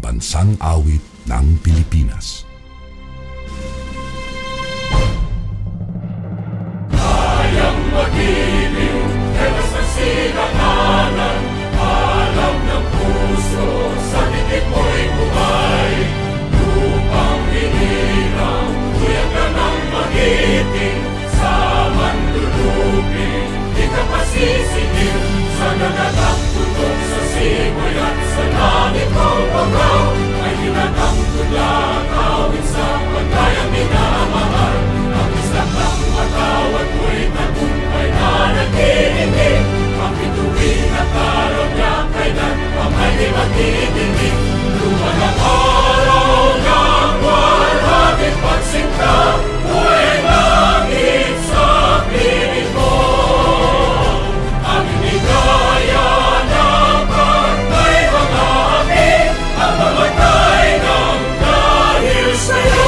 pambansang awit ng Pilipinas. Kayang magiliw, telas ng sinakanan, alam ng puso, sa titik mo'y buhay. Lupang hinirang, tuyag ka ng magiting, sa manlulupin, di ka pasisingil, sa nagatang tutok sa simoy at sa langit mong pagaw, ay hinatang tula, kawin sa pagkayang minamahal, ang isang ng matawad mo'y tagumpay na naghihingi, ang bituin at araw niya kailan pamay di magtitingin, luman ang araw ng walhati pagsinta, buhay langit sa piling mo, ang hindi kaya ng pagkay mga api, ang mamatay ng dahil sa'yo.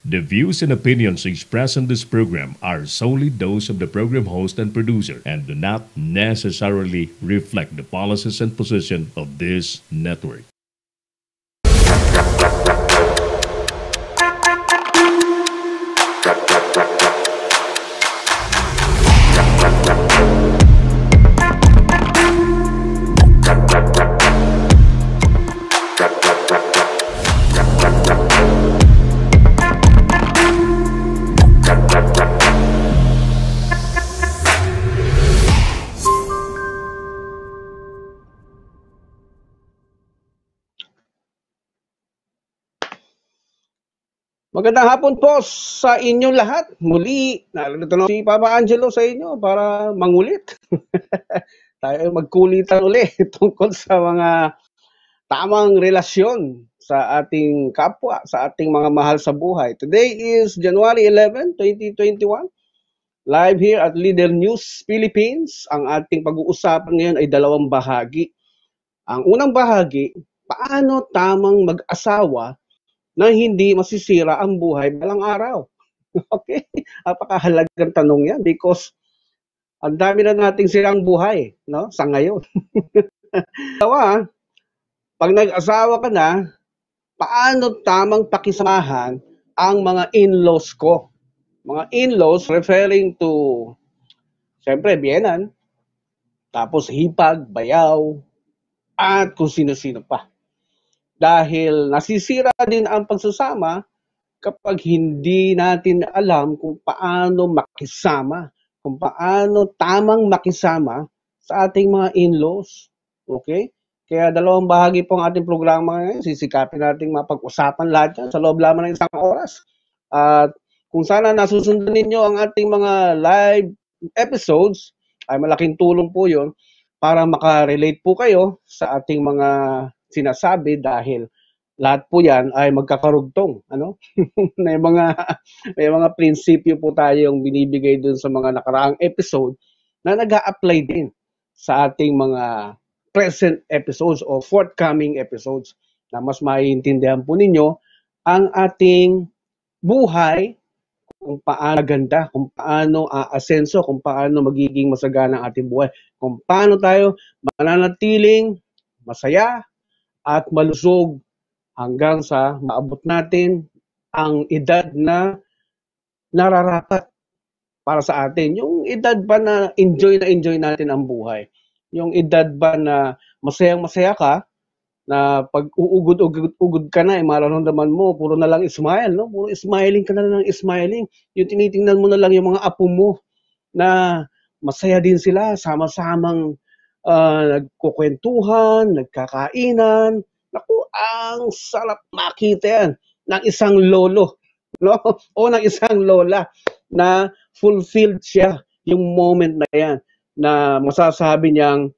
The views and opinions expressed on this program are solely those of the program host and producer and do not necessarily reflect the policies and position of this network. Magandang hapon po sa inyong lahat. Muli, narito na si Papa Angelo sa inyo para mangulit. Tayo ay magkulitan uli tungkol sa mga tamang relasyon sa ating kapwa, sa ating mga mahal sa buhay. Today is January 11, 2021. Live here at Leader News Philippines. Ang ating pag-uusapan ngayon ay dalawang bahagi. Ang unang bahagi, paano tamang mag-asawa na hindi masisira ang buhay balang araw. Okay? Napakahalagang tanong yan because ang dami na nating sirang buhay, no? Sa ngayon. Tawa, pag nag-asawa ka na, paano tamang pakisamahan ang mga in-laws ko? Mga in-laws referring to, siyempre, biyenan, tapos hipag, bayaw, at kung sino-sino pa. Dahil nasisira din ang pagsasama kapag hindi natin alam kung paano makisama, kung paano tamang makisama sa ating mga in-laws. Okay? Kaya dalawang bahagi po ang ating programa ngayon. Sisikapin natin mapag-usapan lahat yan sa loob lamang ng isang oras. At kung sana nasusundan ninyo ang ating mga live episodes, ay malaking tulong po yun para makarelate po kayo sa ating mga sinasabi dahil lahat po yan ay magkakarugtong. Ano? may mga prinsipyo po tayong binibigay dun sa mga nakaraang episode na nag-a-apply din sa ating mga present episodes o forthcoming episodes na mas maiintindihan po ninyo ang ating buhay, kung paano ganda, kung paano aasenso, kung paano magiging masagana ang ating buhay, kung paano tayo mananatiling masaya at malusog hanggang sa maabot natin ang edad na nararapat para sa atin. Yung edad ba na enjoy natin ang buhay. Yung edad ba na masayang-masaya ka, na pag uugod ka na, mararamdaman mo, puro na lang smile, no? Puro smiling ka na lang smiling. Yung tinitingnan mo na lang yung mga apo mo na masaya din sila, sama-samang nagkukwentuhan, nagkakainan. Naku, ang sarap makita yan. ng isang lolo, no? O ng isang lola na fulfilled siya yung moment na yan na masasabi niyang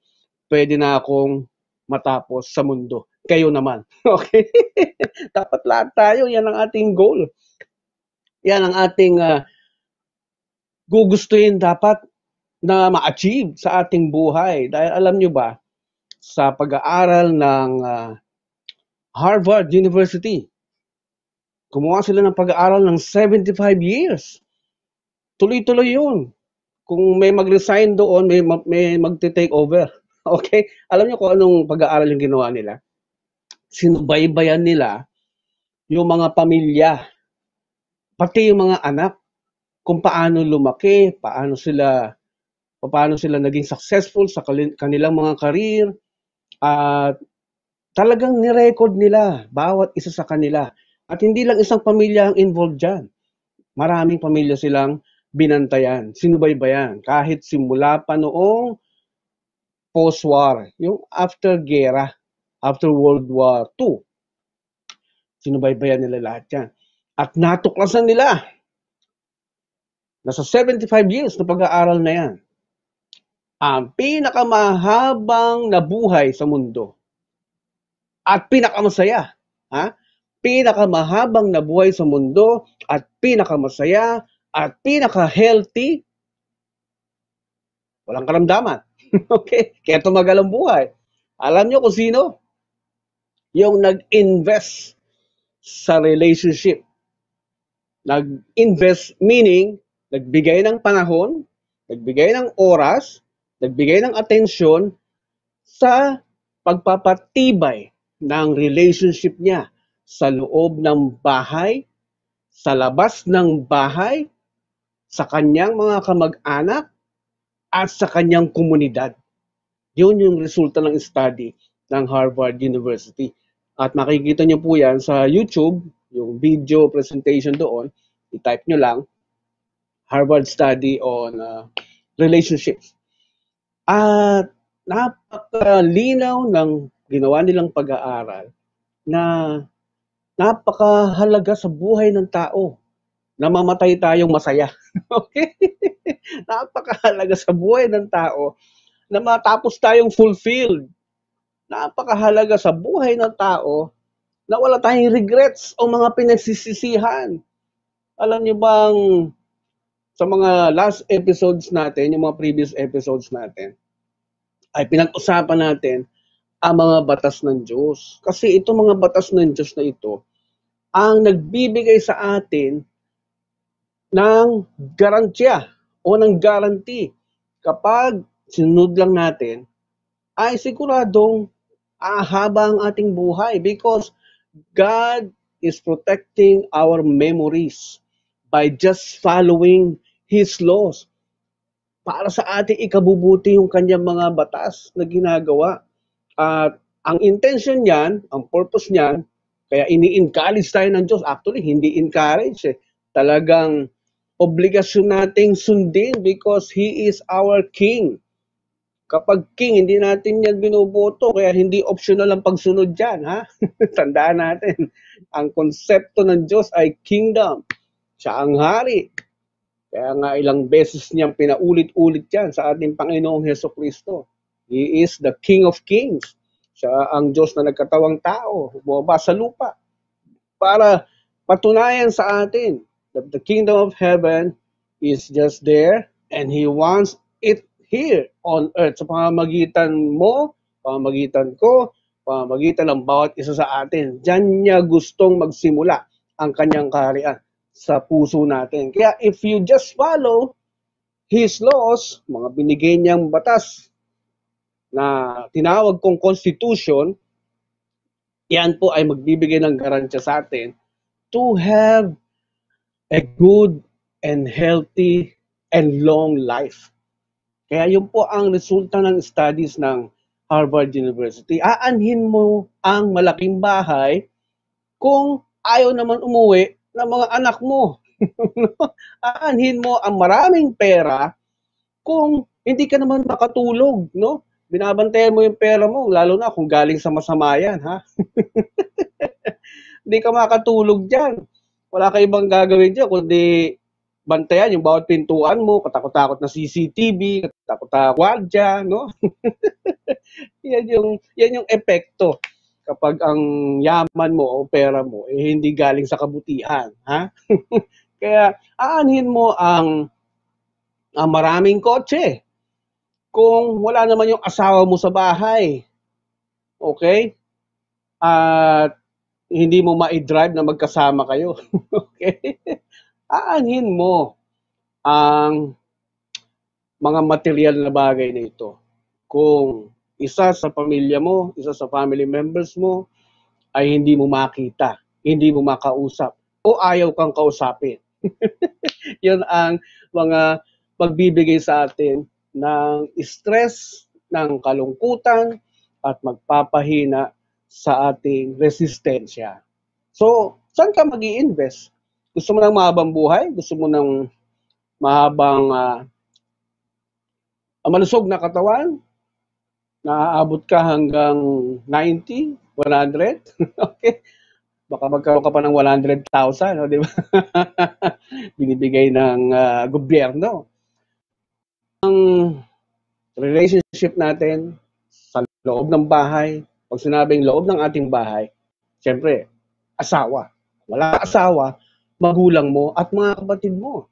pwede na akong matapos sa mundo. Kayo naman. Okay? Dapat lahat tayo, yan ang ating goal. Yan ang ating gugustuhin dapat na ma-achieve sa ating buhay. Dahil alam nyo ba, sa pag-aaral ng Harvard University, gumawa sila ng pag-aaral ng 75 years. Tuloy-tuloy yun. Kung may mag-resign doon, may magte-take over. Okay? Alam niyo kung anong pag-aaral yung ginawa nila? Sinubaybayan nila yung mga pamilya, pati yung mga anak, kung paano lumaki, paano sila naging successful sa kanilang mga career, at talagang ni-record nila bawat isa sa kanila. At hindi lang isang pamilya ang involved dyan. Maraming pamilya silang binantayan, sinubaybayan, kahit simula pa noong post-war, yung after-gera, after World War II. Sinubaybayan nila lahat yan. At natuklasan nila na sa 75 years na pag-aaral na yan, ang pinakamahabang nabuhay sa mundo at pinakamasaya, pinakamahabang nabuhay sa mundo at pinakamasaya at pinaka-healthy, walang karamdaman. Okay? Kaya tumagal ang buhay. Alam nyo kung sino? Yung nag-invest sa relationship. Nag-invest meaning, nagbigay ng panahon, nagbigay ng oras, nagbigay ng atensyon sa pagpapatibay ng relationship niya sa loob ng bahay, sa labas ng bahay, sa kanyang mga kamag-anak, at sa kanyang komunidad. Yun yung resulta ng study ng Harvard University. At makikita nyo po yan sa YouTube, yung video presentation doon, i-type nyo lang, Harvard Study on Relationships. At napakalinaw ng ginawa nilang pag-aaral na napakahalaga sa buhay ng tao na mamatay tayong masaya. Okay? Napakahalaga sa buhay ng tao na matapos tayong fulfilled. Napakahalaga sa buhay ng tao na wala tayong regrets o mga pinagsisisihan. Alam niyo bang sa mga last episodes natin, yung mga previous episodes natin, ay pinag-usapan natin ang mga batas ng Diyos. Kasi itong mga batas ng Diyos na ito ang nagbibigay sa atin ng garantiya o ng guarantee. Kapag sinunod lang natin, ay siguradong ahaba ang ating buhay because God is protecting our memories by just following His laws. Para sa ating ikabubuti yung kanyang mga batas na ginagawa. At ang intention niyan, ang purpose niyan, kaya ini-encourage tayo ng Diyos. Actually, hindi encourage Talagang obligasyon nating sundin because He is our King. Kapag King, hindi natin yan binoboto, kaya hindi optional ang pagsunod dyan. Tandaan natin, ang konsepto ng Diyos ay kingdom. Siya ang hari. Kaya nga ilang beses niyang pinaulit-ulit yan sa ating Panginoong Hesukristo. He is the King of Kings. Siya ang Diyos na nagkatawang tao, bumaba sa lupa. Para patunayan sa atin that the kingdom of heaven is just there and He wants it here on earth. Sa pamamagitan mo, pamamagitan ko, pamamagitan ng bawat isa sa atin. Diyan niya gustong magsimula ang kanyang kaharian sa puso natin. Kaya if you just follow His laws, mga binigay niyang batas na tinawag kong constitution, yan po ay magbibigay ng garantiya sa atin to have a good and healthy and long life. Kaya yun po ang resulta ng studies ng Harvard University. Aanhin mo ang malaking bahay kung ayaw naman umuwi ng mga anak mo. Aanhin mo ang maraming pera kung hindi ka naman makatulog, no? Binabantayan mo yung pera mo, lalo na kung galing sa masama yan, Hindi ka makatulog dyan. Wala ka ibang gagawin dyan, kundi bantayan yung bawat pintuan mo, katakot-takot na CCTV, katakot-takot wardya, no? yan yung epekto kapag ang yaman mo o pera mo eh hindi galing sa kabutihan, ha? Kaya aanhin mo ang maraming kotse kung wala naman yung asawa mo sa bahay. Okay? At hindi mo ma-drive na magkasama kayo. Okay? Aanhin mo ang mga material na bagay na ito. Kung isa sa pamilya mo, isa sa family members mo, ay hindi mo makita, hindi mo makausap, o ayaw kang kausapin. Yun ang mga magbibigay sa atin ng stress, ng kalungkutan, at magpapahina sa ating resistensya. So, saan ka mag-i-invest? Gusto mo ng mahabang buhay? Gusto mo ng mahabang malusog na katawan? Naaabot ka hanggang 90, 100? Okay? Baka magkaroon ka pa ng 100,000, no? Di ba? Binibigay ng gobyerno. Ang relationship natin sa loob ng bahay, pag sinabing loob ng ating bahay, siyempre, asawa. Wala asawa, magulang mo at mga kapatid mo.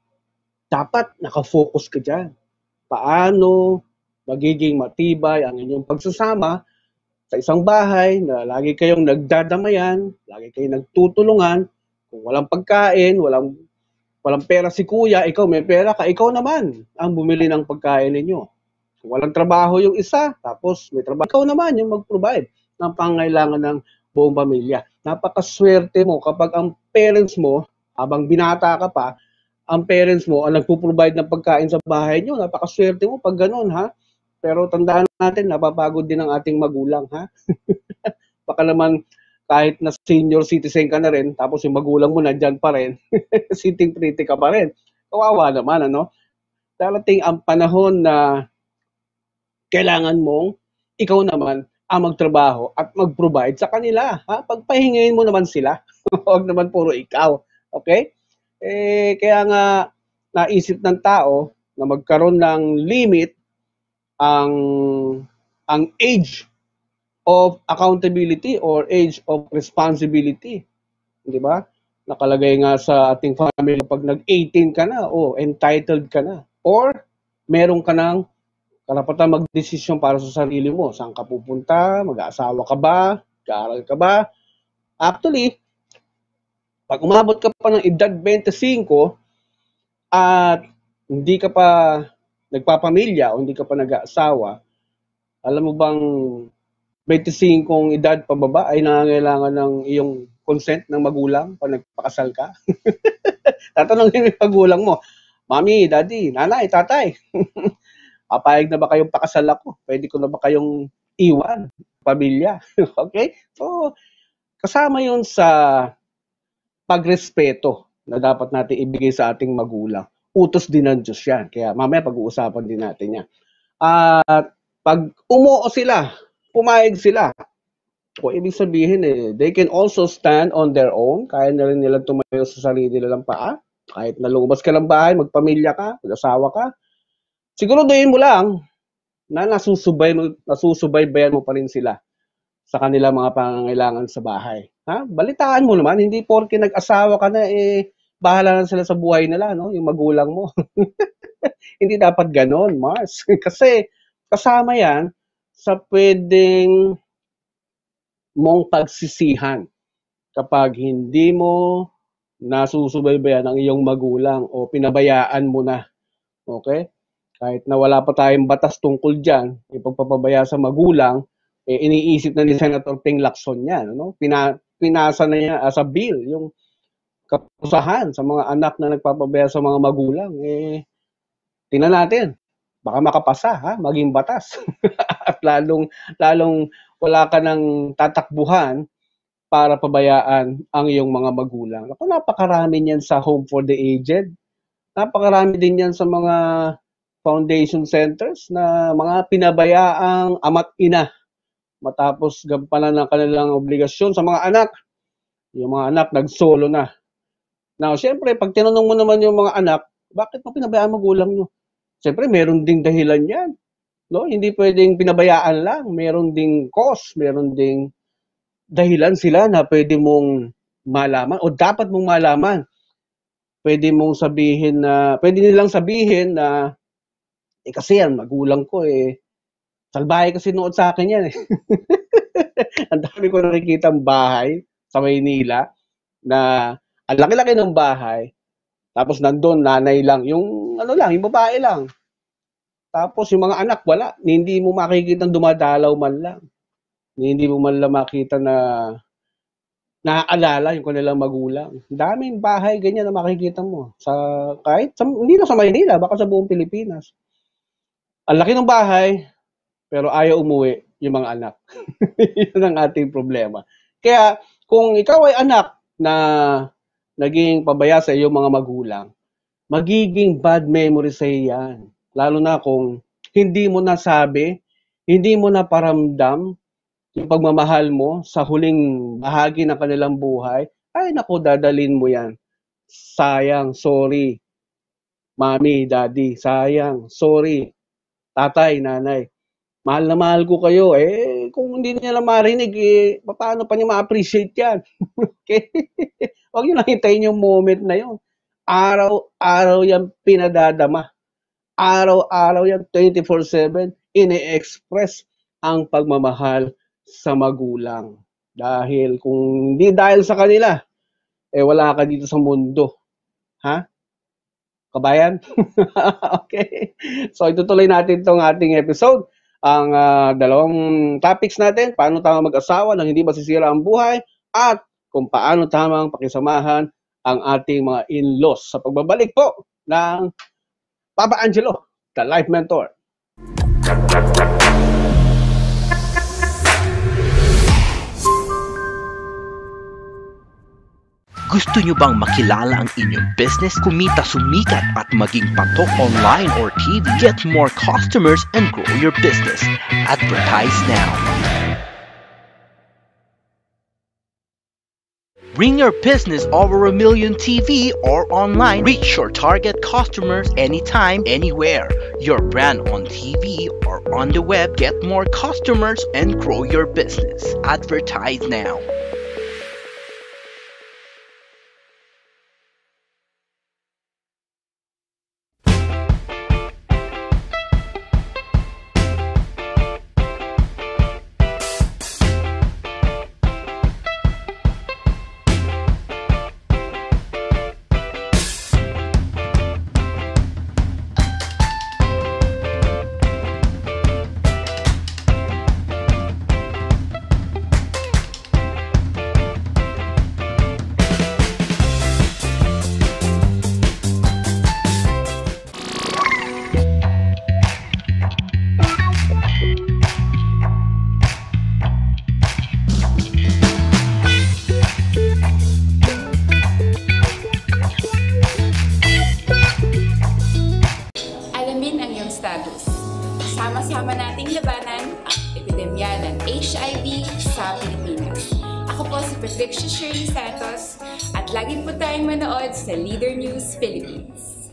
Dapat nakafocus ka dyan. Paano magiging matibay ang inyong pagsasama sa isang bahay na lagi kayong nagdadamayan, lagi kayong nagtutulungan. Kung walang pagkain, walang pera si kuya, ikaw may pera ka, ikaw naman ang bumili ng pagkain ninyo. Kung walang trabaho yung isa, tapos may trabaho, ikaw naman yung mag-provide ng pangangailangan ng buong pamilya. Napakaswerte mo kapag ang parents mo, habang binata ka pa, ang parents mo ang nagpo-provide ng pagkain sa bahay nyo. Napakaswerte mo pag ganun, ha? Pero tandaan natin, napapagod din ang ating magulang, ha? Baka naman kahit na senior citizen ka na rin, tapos yung magulang mo nandyan pa rin, sitting pretty ka pa rin. Kawawa naman, ano? Darating ang panahon na kailangan mong ikaw naman ang magtrabaho at mag-provide sa kanila, ha? Pagpahingin mo naman sila. Huwag naman puro ikaw. Okay? Kaya nga naisip ng tao na magkaroon ng limit ang age of accountability or age of responsibility. Di ba? Nakalagay nga sa ating family, pag nag-18 ka na, entitled ka na. Or meron ka ng karapatan mag-desisyon para sa sarili mo. Saan ka pupunta? Mag-aasawa ka ba? Mag-aaral ka ba? Actually, pag umabot ka pa ng edad 25 at hindi ka pa nagpapamilya o hindi ka pa nag-aasawa, alam mo bang 25 edad pababa ay nangangailangan ng iyong consent ng magulang pag nagpakasal ka? Tatanungin yung magulang mo, Mami, Daddy, Nanay, Tatay, papayag na ba kayong pakasal ako? Pwede ko na ba kayong iwan? Pamilya. Okay? So, kasama yun sa pagrespeto na dapat natin ibigay sa ating magulang. Utos din ng Diyos yan. Kaya mamaya pag-uusapan din natin yan. At pag umuo sila, pumayag sila, o ibig sabihin they can also stand on their own. Kaya na rin nilang tumayo sa sarili nilang paa. Kahit na lumabas ka ng bahay, magpamilya ka, mag-asawa ka, siguraduhin mo lang na nasusubaybayan mo pa rin sila sa kanilang mga pangangailangan sa bahay. Ha? Balitaan mo naman, hindi porke nag-asawa ka na, bahala na sila sa buhay nila, no? Yung magulang mo. Hindi dapat ganon, Mars. Kasi kasama yan sa pwedeng mong pagsisihan kapag hindi mo nasusubaybayan ang iyong magulang o pinabayaan mo na. Okay? Kahit na wala pa tayong batas tungkol dyan, yung pagpapabaya sa magulang, iniisip na ni Senator Ping Lacson yan. Ano? Pinasa na niya as a bill, yung kapusahan sa mga anak na nagpapabaya sa mga magulang. Tingnan natin, baka makapasa, ha? Maging batas. At lalong wala ka ng tatakbuhan para pabayaan ang iyong mga magulang. Ako, napakarami niyan sa Home for the Aged. Napakarami din yan sa mga foundation centers na mga pinabayaang ama't ina matapos gampanan ng kanilang obligasyon sa mga anak Yung mga anak nag-solo na. Now, siyempre, pag tinanong mo naman yung mga anak, bakit mo pinabayaan magulang nyo? Siyempre, meron ding dahilan yan. No? Hindi pwedeng pinabayaan lang. Meron ding cause, meron ding dahilan sila na pwede mong malaman o dapat mong malaman. Pwede nilang sabihin na, kasi yan, magulang ko salbahe kasi noon sa akin yan . Ang dami ko nakikita ang bahay sa Maynila na ang laki-laki ng bahay, tapos nandun nanay lang, yung yung babae lang. Tapos yung mga anak, wala. Hindi mo makikita dumadalaw man lang. Hindi mo man lang makita na naaalala yung kanilang magulang. Daming bahay ganyan na makikita mo. Hindi na sa Maynila, baka sa buong Pilipinas. Ang laki ng bahay, pero ayaw umuwi yung mga anak. Yun ang ating problema. Kaya kung ikaw ay anak na naging pabaya sa iyong mga magulang, magiging bad memory sa iyan. Lalo na kung hindi mo nasabi, hindi mo naparamdam yung pagmamahal mo sa huling bahagi ng kanilang buhay, ay naku, dadalin mo yan. Sayang, sorry. Mami, daddy, sayang, sorry. Tatay, nanay. Mahal na mahal ko kayo. Kung hindi nila marinig, paano pa niya ma-appreciate yan? Okay? Huwag nyo lang hintayin yung moment na yun. Araw-araw yan pinadadama. Araw-araw yan, 24/7, ini-express ang pagmamahal sa magulang. Dahil kung hindi dahil sa kanila, wala ka dito sa mundo. Ha? Kabayan? Okay. So itutuloy natin itong ating episode. Ang dalawang topics natin, paano tama mag-asawa nang hindi masisira ang buhay, at kung paano tamang pakisamahan ang ating mga in-laws. Sa pagbabalik po ng Papa Angelo, the Life Mentor. Gusto nyo bang makilala ang inyong business, kumita, sumikat, at maging patok online or TV? Get more customers and grow your business. Advertise now. Bring your business over 1 million TV or online. Reach your target customers anytime, anywhere. Your brand on TV or on the web. Get more customers and grow your business. Advertise now. Sama-sama nating labanan ang epidemya ng HIV sa Pilipinas. Ako po si Patricia Shirley Santos at lagi po tayong manood sa Leader News Philippines.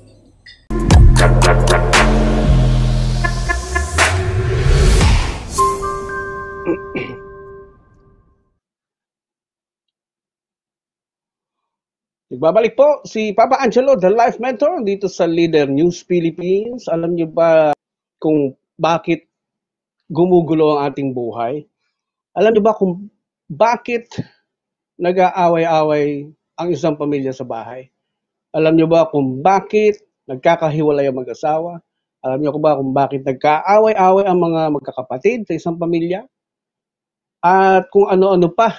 Nagbabalik po si Papa Angelo, the Life Mentor, dito sa Leader News Philippines. Alam niyo ba kung bakit gumugulo ang ating buhay? Alam niyo ba kung bakit nag-aaway-away ang isang pamilya sa bahay? Alam niyo ba kung bakit nagkakahiwalay ang mag-asawa? Alam niyo ba kung bakit nagkaaway-away ang mga magkakapatid sa isang pamilya? At kung ano-ano pa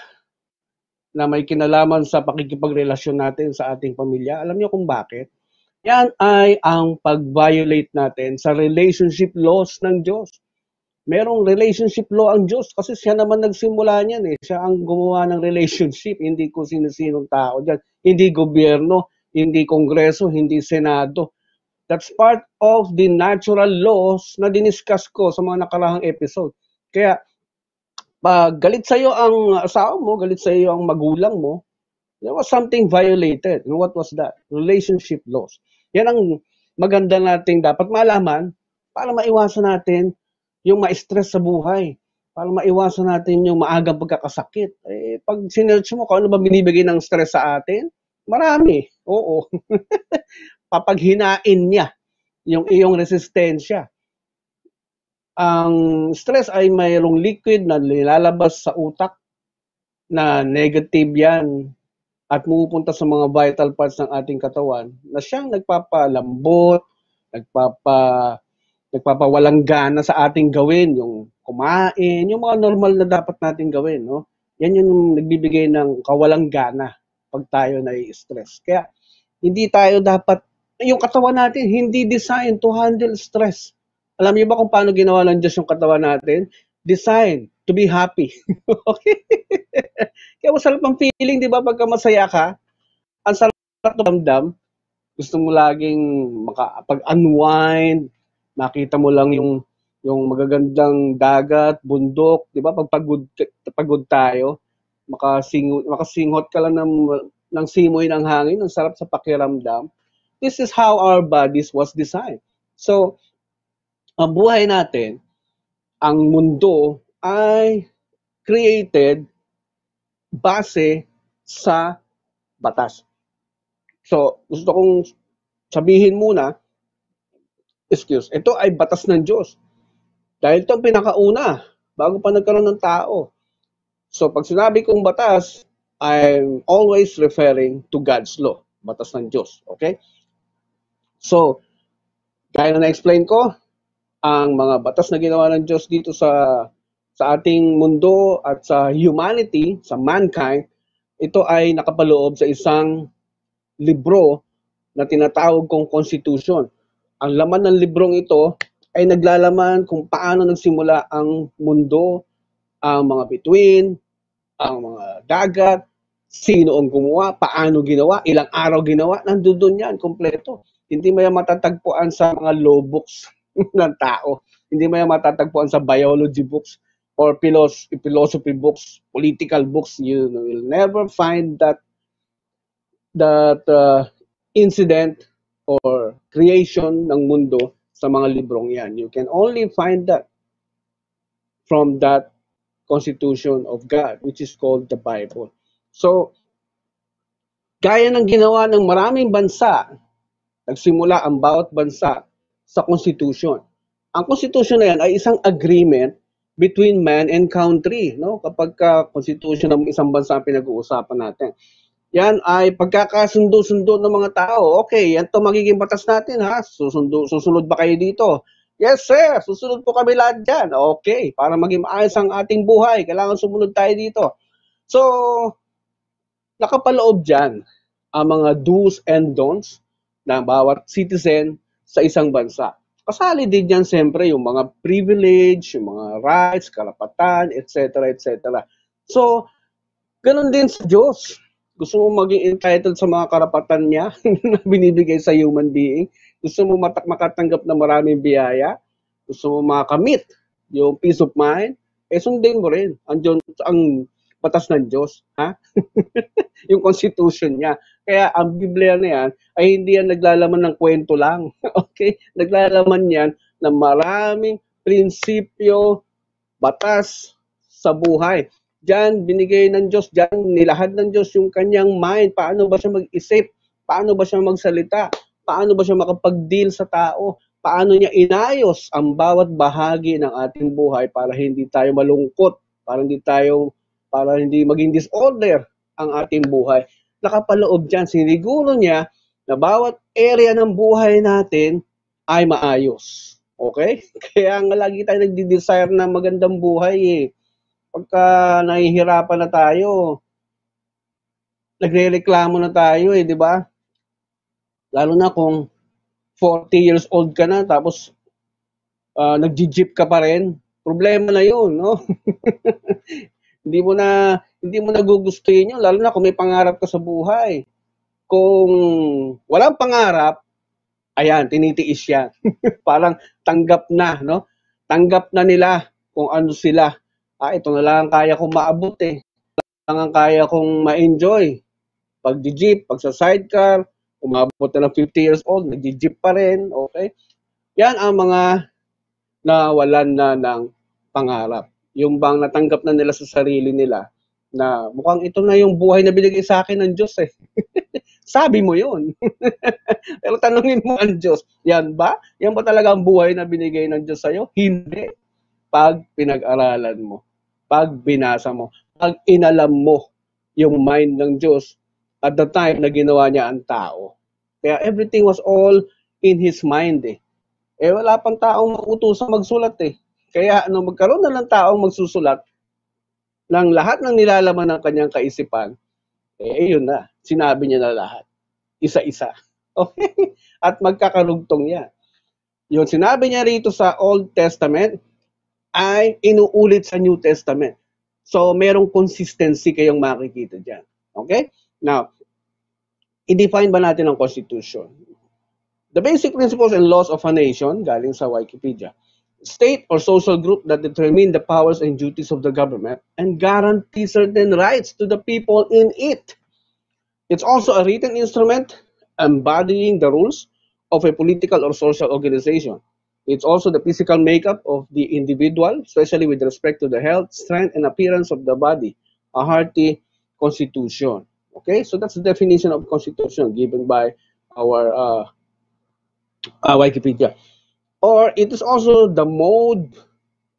na may kinalaman sa pakikipagrelasyon natin sa ating pamilya. Alam niyo kung bakit? Yan ay ang pag-violate natin sa relationship laws ng Diyos. Merong relationship law ang Diyos kasi siya naman nagsimula niyan eh. Siya ang gumawa ng relationship, hindi kung sino-sinong tao dyan. Hindi gobyerno, hindi kongreso, hindi senado. That's part of the natural laws na diniscuss ko sa mga nakarahang episode. Kaya pag galit sa iyo ang asawa mo, galit sa iyo ang magulang mo, There was something violated. And what was that? Relationship loss. Yan ang maganda nating dapat malaman para maiwasan natin yung ma-stress sa buhay. Para maiwasan natin yung maagang pagkakasakit. Eh, pag sinerch mo kung ano ba binibigay ng stress sa atin, marami. Oo. Papaghinain niya yung iyong resistensya. Ang stress ay mayroong liquid na nilalabas sa utak na negative yan at pumupunta sa mga vital parts ng ating katawan na siyang nagpapalambot, nagpapawalang gana sa ating gawin, yung kumain, yung mga normal na dapat natin gawin, no? Yan yung nagbibigay ng kawalang gana pag tayo na-stress. Kaya hindi tayo dapat, yung katawan natin hindi designed to handle stress. Alam niyo ba kung paano ginawa ng Diyos yung katawan natin? Designed to be happy. Okay? Kaya masarap ang feeling, di ba? Pagka masaya ka, ang sarap ng damdam. Gusto mo laging makapag-unwind, makita mo lang yung magagandang dagat, bundok, di ba? Pag pagod tayo, makasinghot ka lang ng simoy ng hangin, ang sarap sa pakiramdam. This is how our bodies was designed. So, ang buhay natin, ang mundo ay created base sa batas. So, gusto kong sabihin muna, ito ay batas ng Diyos. Dahil ito ang pinakauna, bago pa nagkaroon ng tao. So, pag sinabi kong batas, I'm always referring to God's law. Batas ng Diyos. Okay? So, gaya na na-explain ko, ang mga batas na ginawa ng Diyos dito sa ating mundo at sa humanity, sa mankind, ito ay nakapaloob sa isang libro na tinatawag kong Constitution. Ang laman ng librong ito ay naglalaman kung paano nagsimula ang mundo, ang mga bituin, ang mga dagat, sino ang gumawa, paano ginawa, ilang araw ginawa, nandun yan, kompleto. Hindi mo yan matatagpuan sa mga law books ng tao. Hindi mo yan matatagpuan sa biology books or philosophy books, political books. You will never find that incident or creation ng mundo sa mga librong yan. You can only find that from that Constitution of God, which is called the Bible. So, gaya ng ginawa ng maraming bansa, nagsimula ang bawat bansa sa Constitution. Ang Constitution na yan ay isang agreement between man and country. No? Kapag Constitution ng isang bansa ang pinag-uusapan natin. Yan ay pagkakasundo-sundo ng mga tao. Okay, yan to magiging batas natin, ha? Susunod ba kayo dito? Yes, sir. Susunod po kami lahat dyan. Okay, para maging maayos ang ating buhay, kailangan sumunod tayo dito. So, nakapaloob dyan ang mga do's and don'ts ng bawat citizen sa isang bansa. Kasali din dyan siyempre yung mga privilege, yung mga rights, karapatan, etc. etc. So, ganun din sa Diyos. Gusto mo maging entitled sa mga karapatan niya na binibigay sa human being? Gusto mo makatanggap ng maraming biyaya? Gusto mo makamit yung peace of mind? Eh, sundin mo rin ang batas ng Diyos. Ha? Yung constitution niya. Kaya ang Biblia na yan ay hindi yan naglalaman ng kwento lang. Okay? Naglalaman yan ng maraming prinsipyo, batas sa buhay. Diyan, binigay ng Diyos, diyan, nilahad ng Diyos yung kanyang mind. Paano ba siya mag-isip? Paano ba siya magsalita? Paano ba siya makapag-deal sa tao? Paano niya inayos ang bawat bahagi ng ating buhay para hindi tayo malungkot, para hindi maging disorder ang ating buhay. Nakapaloob diyan, siniguro niya na bawat area ng buhay natin ay maayos. Okay? Kaya nga lagi tayo nagdi-desire ng magandang buhay eh. Pagka nahihirapan na tayo, nagrereklamo na tayo eh, di ba? Lalo na kung 40 years old ka na, tapos nag-jeep ka pa rin, problema na yun, no? Hindi mo nagugustuhin yun, lalo na kung may pangarap ka sa buhay. Kung walang pangarap, ayan, tinitiis yan. Parang tanggap na, no? Tanggap na nila kung ano sila. Ito na lang ang kaya kong maabot eh. Ito lang ang kaya kong ma-enjoy. pag-jeep, pag sa sidecar, umabot na ng 50 years old, nag-jeep pa rin, okay? Yan ang mga nawalan na ng pangarap. Yung bang natanggap na nila sa sarili nila na mukhang ito na yung buhay na binigay sa akin ng Diyos eh. Sabi mo yun. Pero tanungin mo ang Diyos, yan ba? Yan ba talaga ang buhay na binigay ng Diyos sa'yo? Hindi. Pag pinag-aralan mo, pag binasa mo, pag inalam mo yung mind ng Diyos at the time na ginawa niya ang tao. Kaya everything was all in His mind eh. Eh wala pang taong mautusang magsulat eh. Kaya magkaroon na ng taong magsusulat ng lahat ng nilalaman ng kanyang kaisipan, eh yun na, sinabi niya na lahat. Isa-isa. Okay? At magkakarugtong yan. Yung sinabi niya rito sa Old Testament ay inuulit sa New Testament. So, merong consistency kayong makikita dyan. Okay? Now, i-define ba natin ang Constitution? The basic principles and laws of a nation, galing sa Wikipedia, state or social group that determine the powers and duties of the government and guarantee certain rights to the people in it. It's also a written instrument embodying the rules of a political or social organization. It's also the physical makeup of the individual, especially with respect to the health, strength, and appearance of the body, a hearty constitution. Okay, so that's the definition of constitution given by our Wikipedia. Or it is also the mode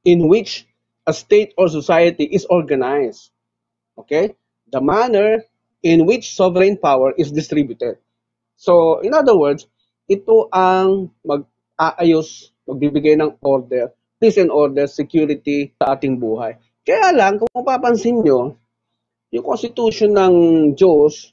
in which a state or society is organized. Okay? The manner in which sovereign power is distributed. So, in other words, ito ang mag-aayos, magbibigay ng order, peace and order, security sa ating buhay. Kaya lang, kung mapapansin nyo, yung Constitution ng Diyos,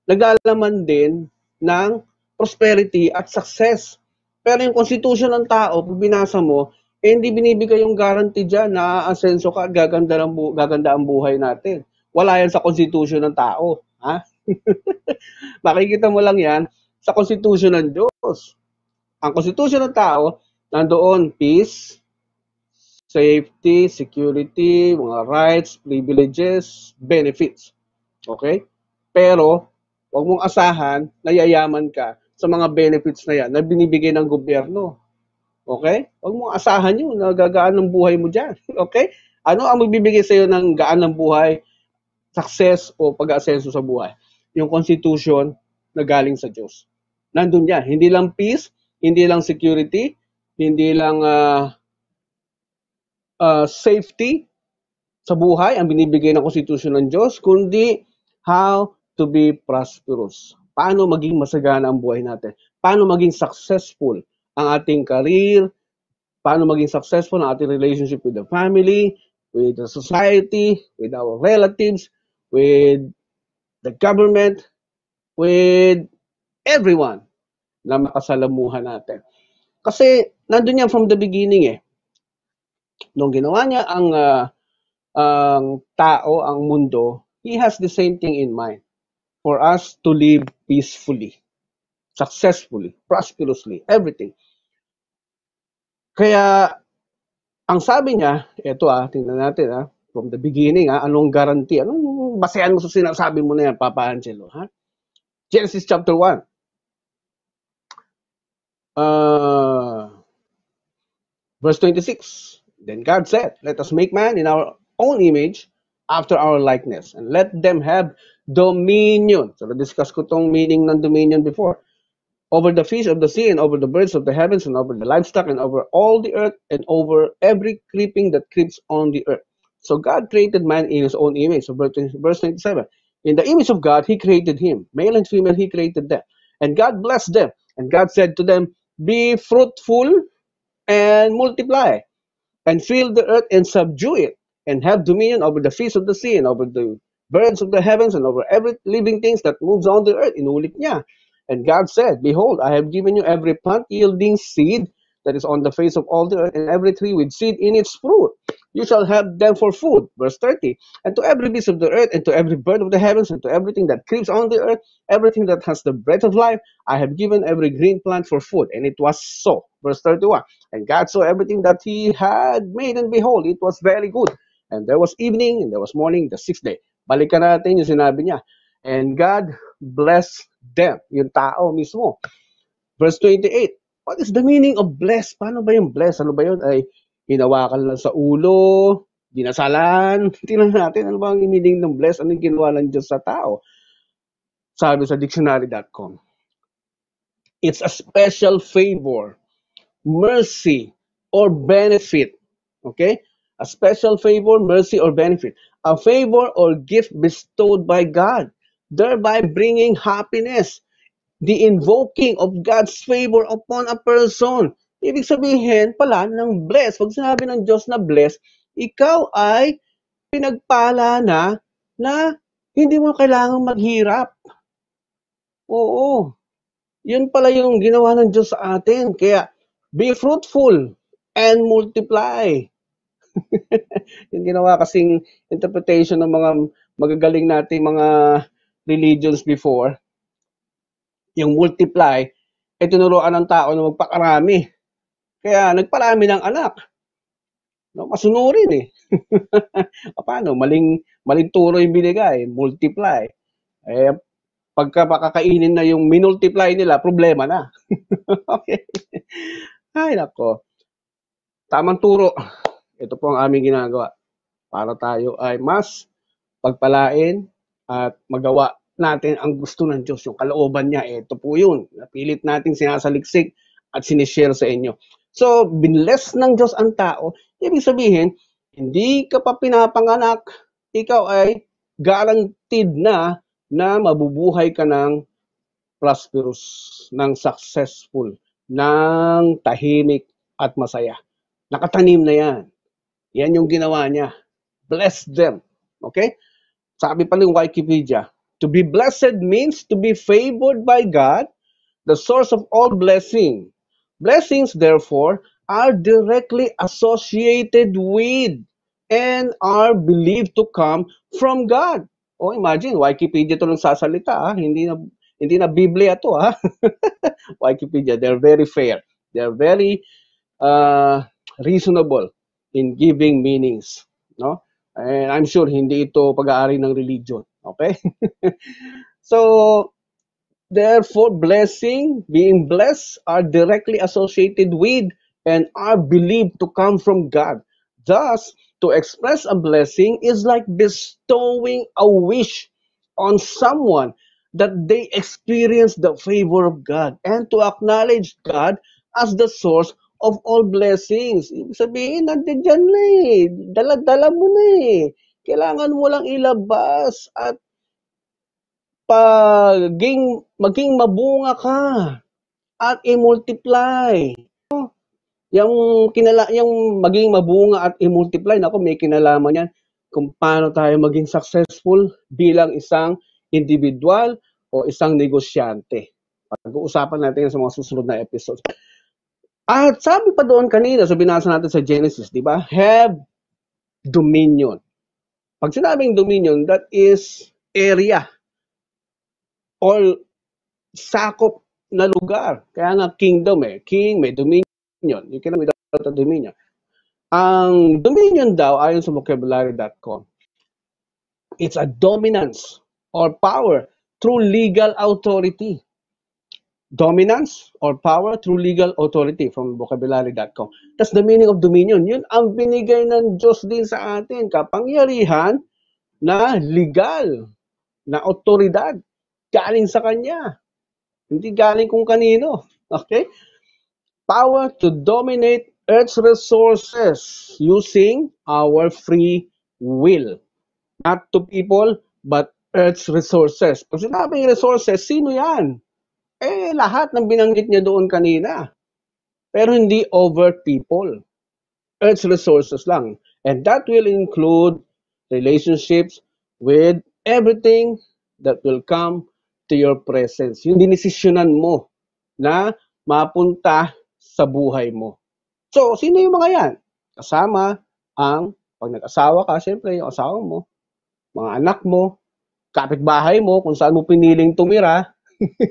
naglalaman din ng prosperity at success. Pero yung Constitution ng tao, pag binasa mo, eh, hindi binibigay yung guarantee dyan na aasenso ka, gaganda ang buhay natin. Wala yan sa Constitution ng tao. Ha? Makikita mo lang yan sa Constitution ng Diyos. Ang Constitution ng tao, nandoon peace, safety, security, mga rights, privileges, benefits. Okay? Pero, huwag mong asahan na yayaman ka sa mga benefits na yan na binibigay ng gobyerno. Okay? Huwag mong asahan yun na gagaan ng buhay mo dyan. Okay? Ano ang magbibigay sa iyo ng gaan ng buhay, success o pag-aasenso sa buhay? Yung Constitution na galing sa Diyos. Nandun yan. Hindi lang peace, hindi lang security, hindi lang safety sa buhay ang binibigay ng Constitution ng Diyos, kundi how to be prosperous. Paano maging masagana ang buhay natin? Paano maging successful ang ating career? Paano maging successful ang ating relationship with the family, with the society, with our relatives, with the government, with everyone na makasalamuhan natin. Kasi nandun yan from the beginning eh. Nung ginawa niya ang tao, ang mundo, He has the same thing in mind. For us to live peacefully, successfully, prosperously, everything. Kaya, ang sabi niya, ito tingnan natin from the beginning anong guarantee, anong basehan mo sa sinasabi mo na yan, Papa Angelo, Genesis chapter 1. Verse 26. Then God said, let us make man in our own image, after our likeness, and let them have dominion. So, na-discuss ko tong meaning ng dominion before. Over the fish of the sea, and over the birds of the heavens, and over the livestock, and over all the earth, and over every creeping that creeps on the earth. So, God created man in His own image. So, verse 27. In the image of God, He created him. Male and female, He created them. And God blessed them. And God said to them, be fruitful and multiply, and fill the earth and subdue it, and have dominion over the fish of the sea, and over the birds of the heavens, and over every living thing that moves on the earth. Inulit niya. And God said, behold, I have given you every plant yielding seed that is on the face of all the earth, and every tree with seed in its fruit. You shall have them for food. Verse 30. And to every beast of the earth, and to every bird of the heavens, and to everything that creeps on the earth, everything that has the breath of life, I have given every green plant for food. And it was so. Verse 31. And God saw everything that He had made, and behold, it was very good. And there was evening, and there was morning, the sixth day. Balikan natin yung sinabi niya. And God blessed them, yung tao mismo. Verse 28, what is the meaning of blessed? Paano ba yung blessed? Ano ba yun? Ay, hinawakan lang sa ulo, dinasalan. Tingnan natin, ano ba ang meaning ng blessed? Ano yung ginawa ng Diyos sa tao? Sabi sa dictionary.com, it's a special favor, mercy, or benefit. Okay? A special favor, mercy, or benefit. A favor or gift bestowed by God, thereby bringing happiness. The invoking of God's favor upon a person. Ibig sabihin pala ng bless, pag sinabi ng Diyos na bless, ikaw ay pinagpala na hindi mo kailangang maghirap. Oo. Yun pala yung ginawa ng Diyos sa atin. Kaya, be fruitful and multiply. Yung ginawa kasing interpretation ng mga magagaling nating mga religions before, yung multiply, ay tinuruan ng tao na magpakarami. Kaya nagparami ng anak. No, masunurin eh. Paano? Maling turo yung binigay, multiply. Eh, pagka makakainin na yung minultiply nila, problema na. Okay. Ay, nako. Tamang turo. Ito po ang aming ginagawa para tayo ay mas pagpalain at magawa natin ang gusto ng Diyos, yung kalooban niya. Ito po yun. Napilit natin sinasaliksik at sinishare sa inyo. So, binless ng Diyos ang tao. Ibig sabihin, hindi ka pa pinapanganak, ikaw ay guaranteed na mabubuhay ka ng prosperous, ng successful, ng tahimik at masaya. Nakatanim na yan. Yan yung ginawa niya. Bless them. Okay? Sabi pa ng Wikipedia, to be blessed means to be favored by God, the source of all blessing. Blessings, therefore, are directly associated with and are believed to come from God. Oh, imagine, Wikipedia to lang sasalita, hindi na Biblia to, ha? Wikipedia, they're very fair. They're very reasonable in giving meanings, no? And I'm sure hindi ito pag-aari ng religion, okay? So, therefore, being blessed are directly associated with and are believed to come from God. Thus, to express a blessing is like bestowing a wish on someone that they experience the favor of God and to acknowledge God as the source of all blessings. Ibig sabihin, nandiyan dyan na eh. Dala-dala mo na eh. Kailangan mo lang ilabas at maging mabunga ka at i-multiply. Yung maging mabunga at i-multiply, nako, may kinalaman yan kung paano tayo maging successful bilang isang individual o isang negosyante. Pag-uusapan natin yan sa mga susunod na episodes. At sabi pa doon kanina, so binasa natin sa Genesis, di ba? Have dominion. Pag sinabing dominion, that is area or sakop na lugar. Kaya nga kingdom eh. King, may dominion. You cannot without a dominion. Ang dominion daw, ayon sa vocabulary.com, it's a dominance or power through legal authority. Dominance or power through legal authority from vocabulary.com. That's the meaning of dominion. Yun ang binigay ng Diyos din sa atin. Kapangyarihan na legal, na otoridad. Galing sa Kanya. Hindi galing kung kanino. Okay? Power to dominate Earth's resources using our free will. Not to people, but Earth's resources. Pag sinabing resources, sino yan? Eh, lahat ng binanggit niya doon kanina. Pero hindi over people. Earth's resources lang. And that will include relationships with everything that will come to your presence. Yung dinesisyonan mo na mapunta sa buhay mo. So, sino yung mga yan? Kasama pag nag-asawa ka, syempre yung asawa mo, mga anak mo, kapitbahay mo, kung saan mo piniling tumira,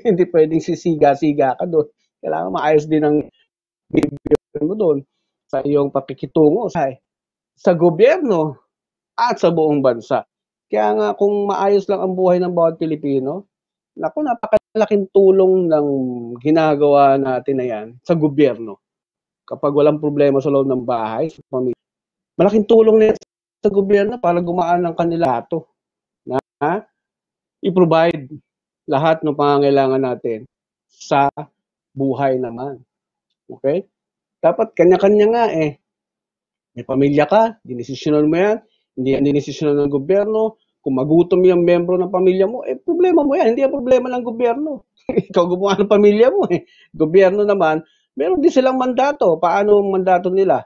hindi pwedeng sisiga-siga ka doon. Kailangan maayos din ang behavior mo doon sa iyong pakikitungo sa gobyerno at sa buong bansa. Kaya nga kung maayos lang ang buhay ng bawat Pilipino, naku, napakalaking tulong ng ginagawa natin na yan sa gobyerno. Kapag walang problema sa loob ng bahay, sa pamilya, malaking tulong na yan sa gobyerno para gumaan ang kanila ato na i-provide lahat ng pangangailangan natin sa buhay naman. Okay? Dapat kanya-kanya nga eh. May pamilya ka, dinesisyonan mo yan, hindi yan dinesisyonan ng gobyerno. Kung magutom yung membro ng pamilya mo, eh problema mo yan, hindi yan problema ng gobyerno. Ikaw gumawa ng pamilya mo eh. Gobyerno naman, meron din silang mandato. Paano ang mandato nila?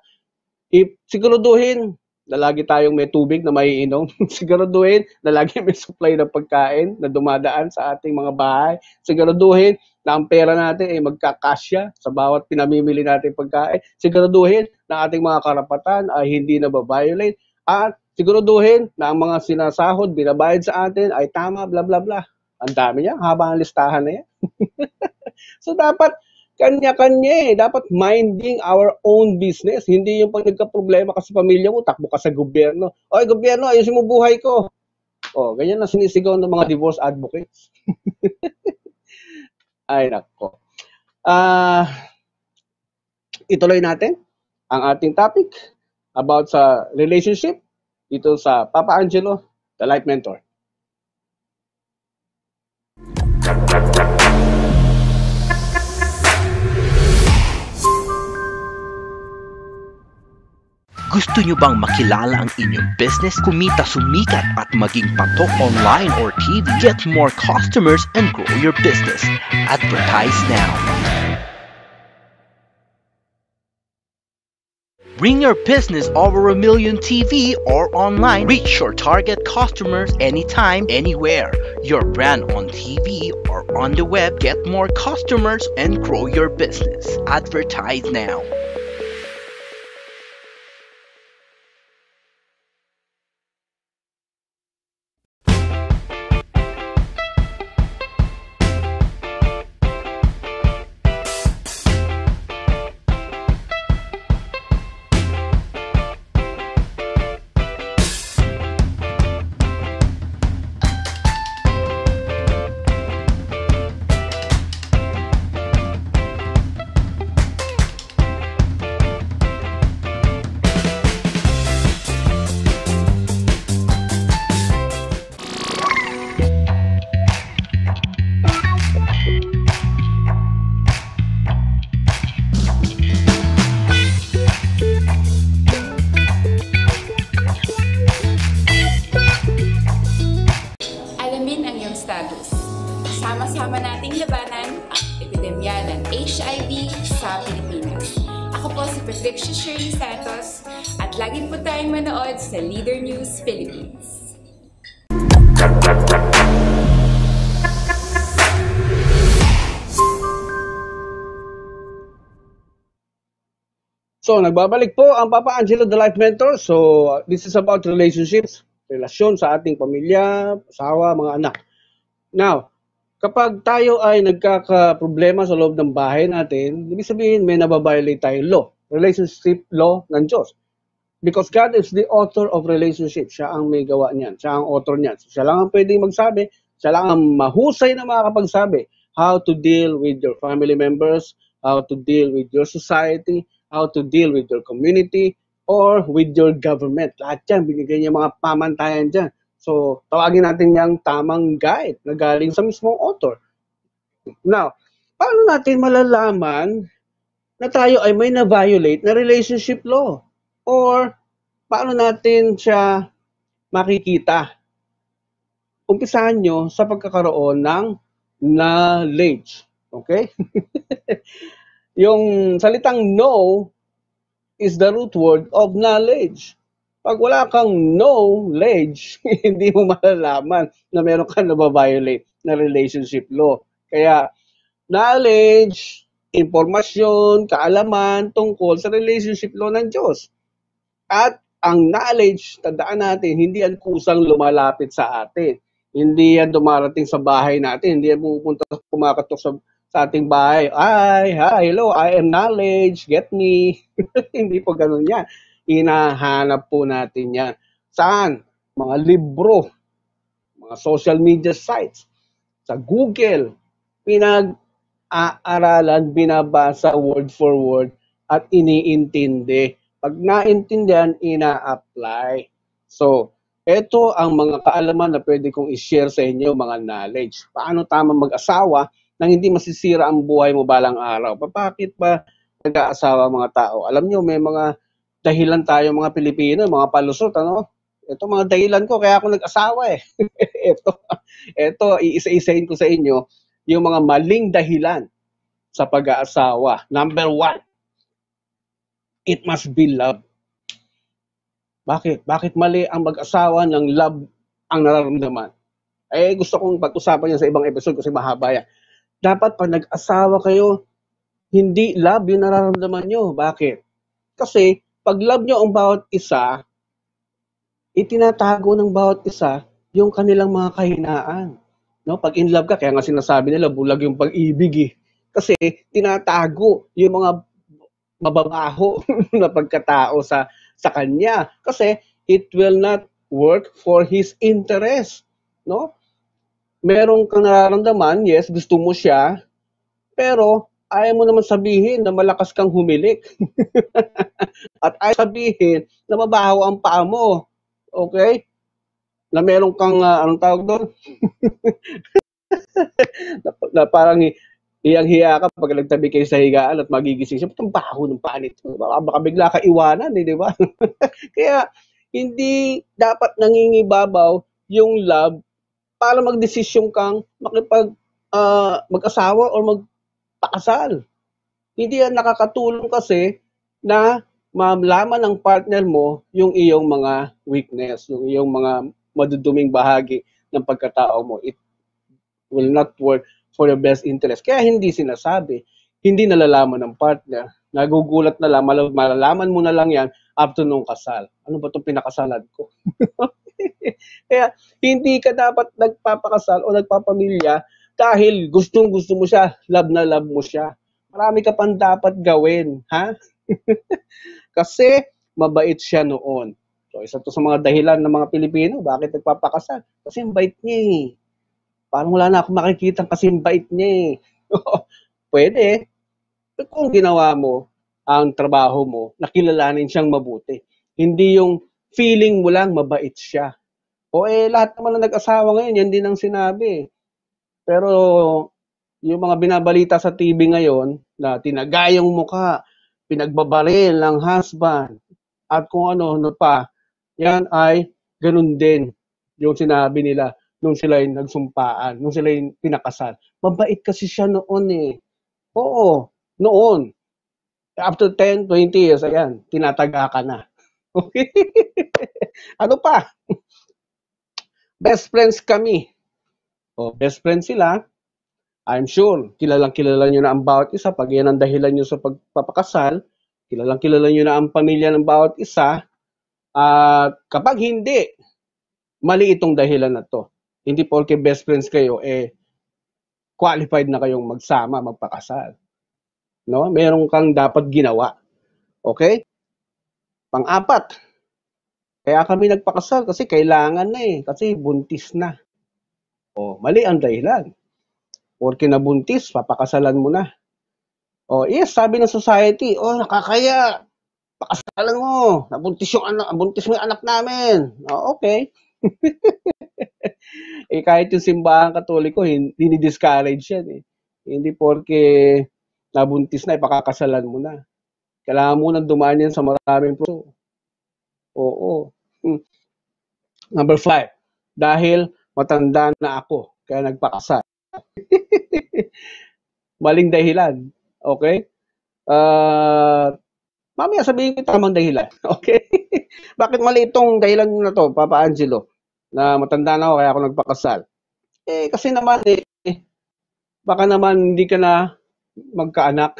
Siguraduhin na lagi tayong may tubig na maiinom. Siguraduhin na lagi may supply ng pagkain na dumadaan sa ating mga bahay. Siguraduhin na ang pera natin ay magkakasya sa bawat pinamimili natin pagkain. Siguraduhin na ating mga karapatan ay hindi nababiolate. At siguraduhin na ang mga sinasahod, binabayad sa atin ay tama, bla bla bla. Ang dami niya, haba ang listahan na yan. So dapat kanya-kanya eh. Dapat minding our own business. Hindi yung pag nagka-problema ka sa pamilya mo, takbo ka sa gobyerno. Oy, gobyerno, ayusin mo buhay ko. Oh, ganyan na sinisigaw ng mga divorce advocates. Ay, nako. Ituloy natin ang ating topic about sa relationship dito sa Papa Angelo, the Life Mentor. Gusto nyo bang makilala ang inyong business, kumita, sumikat, at maging patok online or TV? Get more customers and grow your business. Advertise now. Bring your business over 1 million TV or online. Reach your target customers anytime, anywhere. Your brand on TV or on the web. Get more customers and grow your business. Advertise now. status. Sama-sama nating labanan ang epidemya ng HIV sa Pilipinas. Ako po si Patricia Shirley Santos at lagi po tayong manood sa Leader News Philippines. So, nagbabalik po ang Papa Angelo, the Life Mentor. So, this is about relationships, relasyon sa ating pamilya, asawa, mga anak. Now, kapag tayo ay nagkakaproblema sa loob ng bahay natin, ibig sabihin may nababiolate tayong law, relationship law ng Diyos. Because God is the author of relationship. Siya ang may gawa niyan. Siya ang author niyan. Siya lang ang pwedeng magsabi. Siya lang ang mahusay na makakapagsabi how to deal with your family members, how to deal with your society, how to deal with your community, or with your government. Lahat yan, binigay niya mga pamantayan dyan. So, tawagin natin yung tamang guide na galing sa mismong author. Now, paano natin malalaman na tayo ay may na-violate na relationship law? Or, paano natin siya makikita? Umpisahan nyo sa pagkakaroon ng knowledge. Okay? Yung salitang know is the root word of knowledge. Pag wala kang knowledge, hindi mo malalaman na meron kang nababiolate na relationship law. Kaya, knowledge, impormasyon, kaalaman tungkol sa relationship law ng Diyos. At ang knowledge, tandaan natin, hindi yan kusang lumalapit sa atin. Hindi yan dumarating sa bahay natin. Hindi yan pupunta, kumakatok sa ating bahay. Hi, hello, I am knowledge, get me. Hindi po ganun yan. Hinahanap po natin yan. Saan? Mga libro mga social media sites, sa Google, pinag-aaralan, binabasa word for word, at iniintindi. Pag naintindihan, ina-apply. So, ito ang mga kaalaman na pwede kong i-share sa inyo, mga knowledge. Paano tama mag-asawa nang hindi masisira ang buhay mo balang araw? Bakit ba nag-aasawa mga tao? Alam nyo, may mga dahilan tayo mga Pilipino, mga palusot, ano? Ito mga dahilan ko, kaya ako nag-asawa eh. ito, iisa-isahin ko sa inyo, yung mga maling dahilan sa pag-aasawa. Number 1, it must be love. Bakit? Bakit mali ang mag-asawa ng love ang nararamdaman? Eh, gusto kong pag-usapan yan sa ibang episode kasi mahaba yan. Dapat pag nag-asawa kayo, hindi love yung nararamdaman nyo. Bakit? Kasi pag love nyo ang bawat isa, itinatago ng bawat isa yung kanilang mga kahinaan. No? Pag in love ka, kaya nga sinasabi nila, bulag yung pag-ibig eh. Kasi tinatago yung mga mababaho na pagkatao sa kanya. Kasi it will not work for his interest. No? Meron kang nararamdaman, yes, gusto mo siya, pero ayaw mo naman sabihin na malakas kang humilik. At ayaw sabihin na mabaho ang paa mo. Okay? Na meron kang, anong tawag doon? na parang hiyang-hiya ka pag nagtabi kayo sa higaan at magigising siya. Ba't ang baho ng paa nito? Baka bigla ka iwanan, di ba? Kaya hindi dapat nangingibabaw yung love para magdesisyon kang mag-asawa o magpakasal. Hindi yan nakakatulong kasi na malaman ng partner mo yung iyong mga weakness, yung iyong mga maduduming bahagi ng pagkatao mo. It will not work for your best interest. Kaya hindi sinasabi, hindi nalalaman ng partner. Nagugulat na lang, malalaman mo na lang yan after nung kasal. Ano ba itong pinakasalan ko? Kaya hindi ka dapat nagpapakasal o nagpapamilya dahil gustong-gusto mo siya, love na love mo siya. Marami ka pang dapat gawin, ha? Kasi mabait siya noon. So isa to sa mga dahilan ng mga Pilipino, bakit nagpapakasal? Kasi ang bait niya eh. Parang wala na akong makikita kasi ang bait niya eh. Pwede. Pero kung ginawa mo ang trabaho mo, nakilalanin siyang mabuti. Hindi yung feeling mo lang mabait siya. O lahat naman na nag-asawa ngayon, yan din ang sinabi. Pero yung mga binabalita sa TV ngayon na tinagayang mukha, pinagbabaril ng husband, at kung ano pa, yan ay ganun din yung sinabi nila nung sila yung nagsumpaan, nung sila yung pinakasal. Mabait kasi siya noon eh. Oo, noon. After 10, 20 years, ayan, tinataga ka na. Okay? Ano pa? Best friends kami. O, best friends sila. I'm sure, kilalang-kilala nyo na ang bawat isa. Pag yan ang dahilan nyo sa pagpapakasal, kilalang-kilala nyo na ang pamilya ng bawat isa. At kapag hindi, mali itong dahilan na to. Hindi porke best friends kayo, qualified na kayong magsama, magpakasal. No? Meron kang dapat ginawa. Okay? Pang-apat, kaya kami nagpakasal kasi kailangan na eh. Kasi buntis na. O, mali ang dahilan. Porke nabuntis, papakasalan mo na. O, yes, sabi ng society, nakakaya. Pakasalan mo. Nabuntis yung anak, buntis mo yung anak namin. O, okay. Kahit yung simbahan katoliko, hindi discourage yan eh. Hindi porke nabuntis na, ipakakasalan mo na. Kailangan mo nang dumaan yan sa maraming proseso. Oo. Number 5, dahil matanda na ako, kaya nagpakasal. Maling dahilan. Okay? Mamaya sabihin ko tamang dahilan. Okay? Bakit mali itong dahilan na to, Papa Angelo, na matanda na ako, kaya ako nagpakasal? Kasi naman baka naman hindi ka na magkaanak.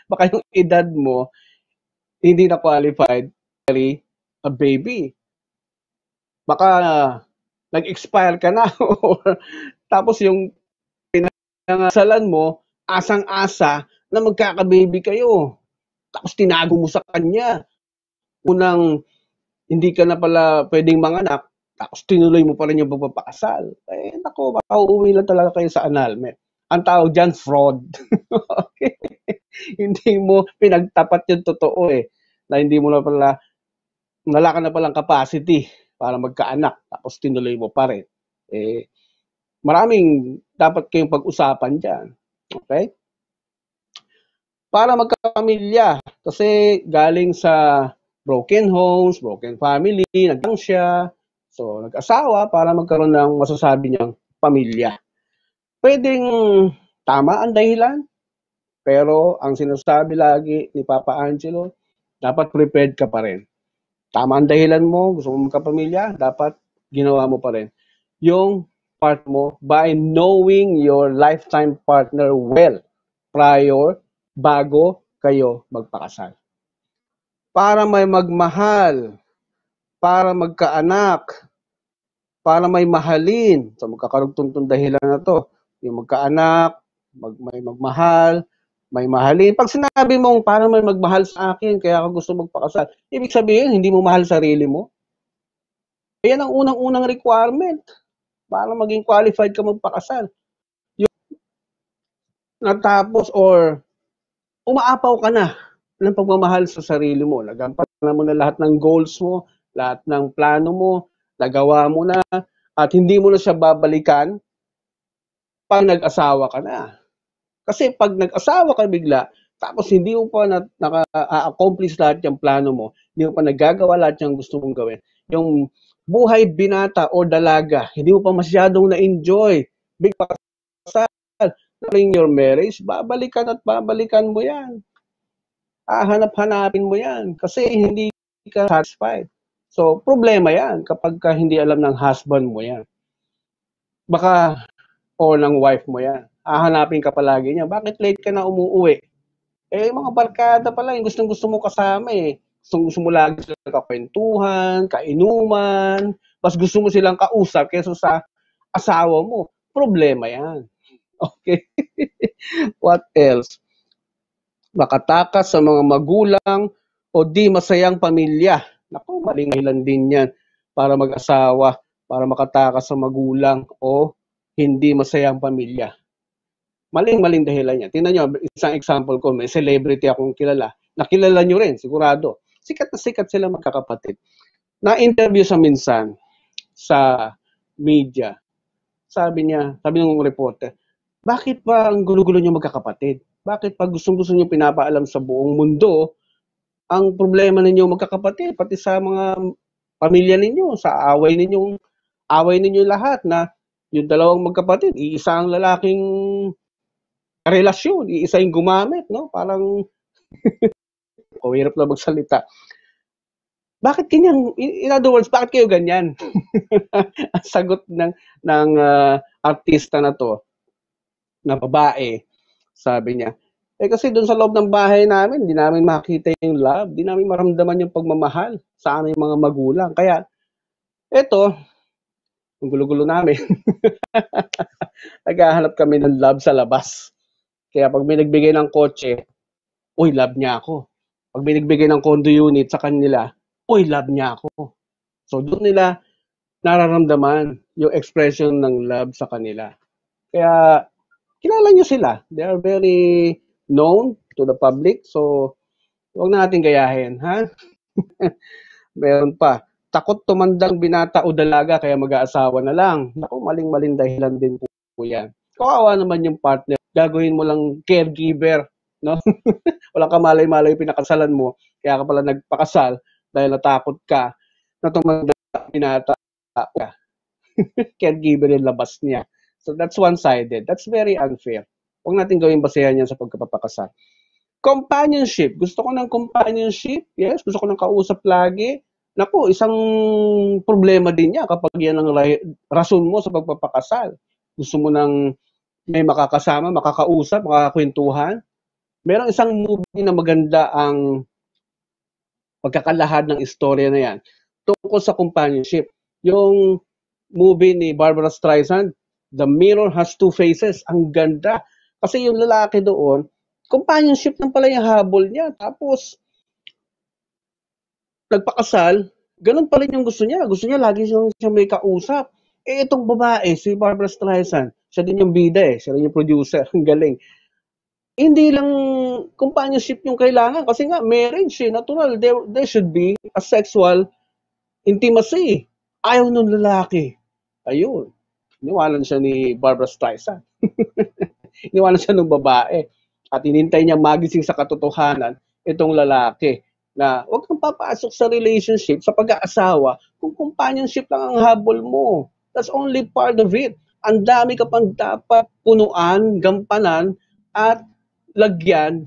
Baka yung edad mo hindi na qualified a baby. Baka nag-expire ka na tapos yung pinangasalan mo asang-asa na magkaka-baby kayo. Tapos tinago mo sa kanya. Unang hindi ka na pala pwedeng manganak tapos tinuloy mo pa rin yung pagpapakasal, eh naku, makauuwi lang talaga kayo sa annulment. Ang tawag dyan, fraud. Okay? Hindi mo pinagtapat yung totoo na hindi mo na pala, wala ka na palang capacity para magkaanak, tapos tinuloy mo pa rin. Maraming dapat kayong pag-usapan dyan. Okay? Para magkapamilya, kasi galing sa broken homes, broken family, nagtang siya, so nag-asawa para magkaroon ng masasabi niyang pamilya. Pwedeng tama ang dahilan, pero ang sinasabi lagi ni Papa Angelo, dapat prepared ka pa rin. Tama ang dahilan mo, gusto mo magkapamilya, dapat ginawa mo pa rin yung part mo by knowing your lifetime partner well prior, bago kayo magpakasal. Para may magmahal, para magkaanak, para may mahalin. So magkakarugtong tong dahilan na to. Yung magkaanak, may magmahal, may mahalin. Pag sinabi mong para may magmahal sa akin, kaya ako gusto magpakasal, ibig sabihin, hindi mo mahal sarili mo. Yan ang unang-unang requirement para maging qualified ka magpakasal. Yung natapos or umaapaw ka na ng pagmamahal sa sarili mo. Nagampanan mo na lahat ng goals mo, lahat ng plano mo, nagawa mo na, at hindi mo na siya babalikan pag nag-asawa ka na. Kasi pag nag-asawa ka bigla, tapos hindi mo pa naka-accomplish lahat yung plano mo, hindi mo pa nagagawa lahat yung gusto mong gawin, yung buhay binata o dalaga, hindi mo pa masyadong na-enjoy, big pakasal, during your marriage, babalikan at babalikan mo yan. Hanap-hanapin mo yan kasi hindi ka satisfied. So, problema yan kapag ka hindi alam ng husband mo yan. Baka, o ng wife mo yan. Hahanapin ka palagi niya. Bakit late ka na umuwi? Mga barkada pala, yung gustong-gusto mo kasama Gusto mo lagi sila kakwentuhan, kainuman, mas gusto mo silang kausap kaysa sa asawa mo. Problema yan. Okay? What else? Makatakas sa mga magulang o di masayang pamilya. Naku, maling dahilan din yan para mag-asawa, para makatakas sa magulang o hindi masayang pamilya. Maling dahilan yan. Tingnan nyo, isang example ko, may celebrity akong kilala. Nakilala nyo rin, sigurado. Sikat na sikat sila magkakapatid. Na-interview sa minsan sa media. Sabi ng reporter, bakit ba ang gulo-gulo nyo magkakapatid? Bakit pag gustong-gusto nyo pinapaalam sa buong mundo, ang problema ninyo magkakapatid, pati sa mga pamilya ninyo, sa away ninyo lahat na yung dalawang magkapatid, iisa ang lalaking relasyon, iisa yung gumamit, no? Parang, hirap na magsalita. Bakit ganyan? In other words, bakit kayo ganyan? Ang sagot ng artista na to, na babae, sabi niya, kasi doon sa loob ng bahay namin, hindi namin makita yung love, hindi namin maramdaman yung pagmamahal sa aming mga magulang. Kaya, eto, ang gulo-gulo namin, naghahanap kami ng love sa labas. Kaya pag may nagbigay ng kotse, uy, love niya ako. Pag may nagbigay ng condo unit sa kanila, uy, love niya ako. So doon nila nararamdaman yung expression ng love sa kanila. Kaya kilala nyo sila. They are very known to the public. So huwag na natin gayahin, ha? Meron pa. Takot tumandang binata o dalaga kaya mag-aasawa na lang. Naku, maling dahilan din po yan. Kawawa naman yung partner. Gagawin mo lang caregiver, no? Walang kamalay-malay pinakasalan mo. Kaya ka pala nagpakasal dahil natakot ka na tumandang binata ka. Caregiver yung labas niya. So that's one-sided. That's very unfair. Huwag natin gawin basehan yan sa pagkapapakasal. Companionship. Gusto ko ng companionship. Yes, gusto ko ng kausap lagi. Naku, isang problema din niya kapag yan ang rason mo sa pagpapakasal. Gusto mo ng may makakasama, makakausap, makakakwentuhan. Meron isang movie na maganda ang pagkakalahad ng istorya na yan tungkol sa companionship. Yung movie ni Barbara Streisand, The Mirror Has Two Faces. Ang ganda. Kasi yung lalaki doon, companionship lang pala yung habol niya. Tapos, nagpakasal, ganun pa rin yung gusto niya. Gusto niya lagi siyang may kausap. Eh, itong babae, si Barbara Streisand, siya din yung bida siya din yung producer, ang galing. Hindi lang companionship yung kailangan kasi nga marriage natural. There should be a sexual intimacy. Ayaw nung lalaki. Ayun. Iniwanan siya ni Barbara Streisand. Iniwanan siya ng babae. At inintay niya magising sa katotohanan itong lalaki na huwag kang papasok sa relationship, sa pag-aasawa, kung companionship lang ang habol mo. That's only part of it. Ang dami ka pang dapat punuan, gampanan, at lagyan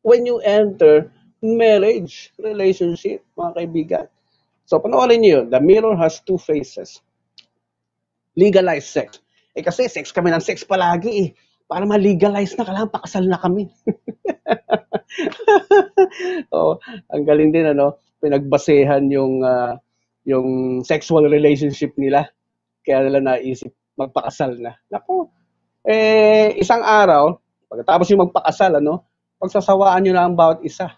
when you enter marriage relationship, mga kaibigan. So, panoorin niyo yun. The Mirror Has Two Faces. Legalize sex. Eh kasi sex kami ng sex palagi Para ma-legalize na, kailangan pakasal na kami. Oh, ang galing din pinagbasehan yung sexual relationship nila. Kaya nila naisip magpakasal na. Naku, isang araw, pagkatapos yung magpakasal, pagsasawaan nyo na ang bawat isa.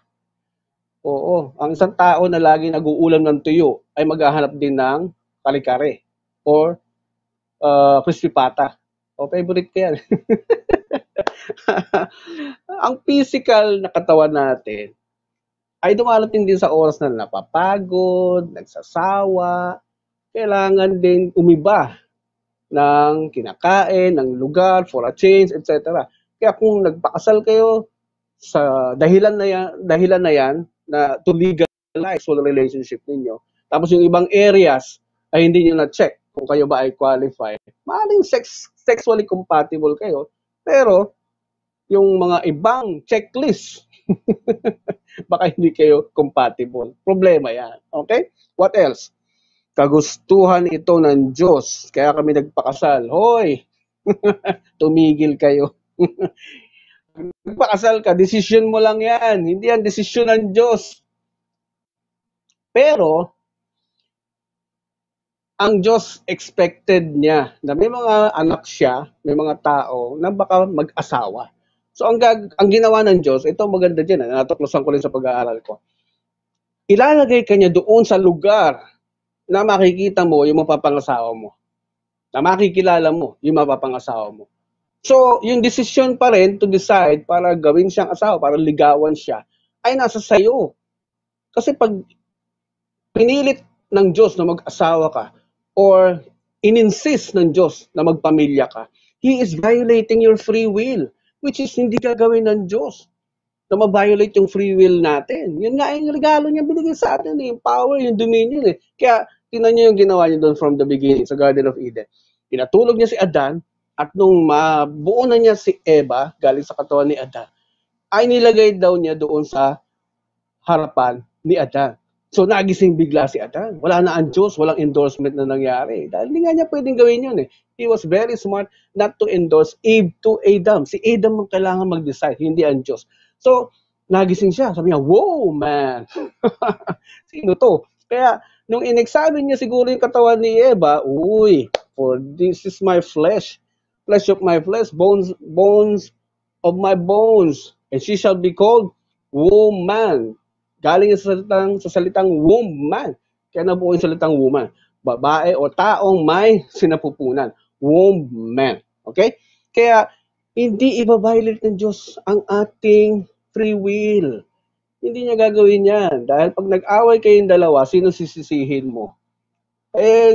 Oo, ang isang tao na lagi nag-uulam ng tuyo ay maghahanap din ng kare-kare or crispy pata. O, favorite ko yan. Ang physical na katawan natin ay dumarating din sa oras na napapagod, nagsasawa, kailangan din umiba ng kinakain, ng lugar, for a change, etc. Kaya kung nagpakasal kayo sa dahilan na yan na to legalize the relationship ninyo, tapos yung ibang areas ay hindi nyo na-check kung kayo ba ay qualified, maaaring sexually compatible kayo, pero yung mga ibang checklist, baka hindi kayo compatible. Problema yan. Okay? What else? Kagustuhan ito ng Diyos. Kaya kami nagpakasal. Hoy! Tumigil kayo. Nagpakasal ka, desisyon mo lang yan. Hindi yan desisyon ng Diyos. Pero, ang Diyos expected niya na may mga anak siya, may mga tao na baka mag-asawa. So, ang ginawa ng Diyos, ito maganda dyan, natuklasan ko rin sa pag-aaral ko. Ilalagay ka niya doon sa lugar na makikita mo yung mapapangasawa mo. Na makikilala mo yung mapapangasawa mo. So, yung decision pa rin to decide para gawin siyang asawa, para ligawan siya, ay nasa sayo. Kasi pag pinilit ng Diyos na mag-asawa ka, or in-insist ng Diyos na magpamilya ka, He is violating your free will, which is hindi gagawin ng Diyos na ma-violate yung free will natin. Yun nga yung regalo niya binigay sa atin, yung power, yung dominion. Kaya, tingnan niyo yung ginawa niya doon from the beginning, sa Garden of Eden. Pinatulog niya si Adan, at nung mabuo na niya si Eva, galing sa katawan ni Adan, ay nilagay daw niya doon sa harapan ni Adan. So, nagising bigla si Adan. Wala na ang Diyos, walang endorsement na nangyari. Dahil hindi nga niya pwedeng gawin yun He was very smart not to endorse Eve to Adam. Si Adam ang kailangan mag-decide, hindi ang Diyos. So, nagising siya. Sabi niya, wow, man! Sino to? Kaya, nung in-examine niya siguro yung katawan ni Eva, uy, for this is my flesh of my flesh, bones of my bones, and she shall be called woman. Galing sa salitang woman. Kaya nabuo yung salitang woman. Babae o taong may sinapupunan. Woman. Okay? Kaya, hindi i-violate ng Diyos ang ating free will. Hindi niya gagawin yan. Dahil pag nag-away kayong dalawa, sino sisisihin mo?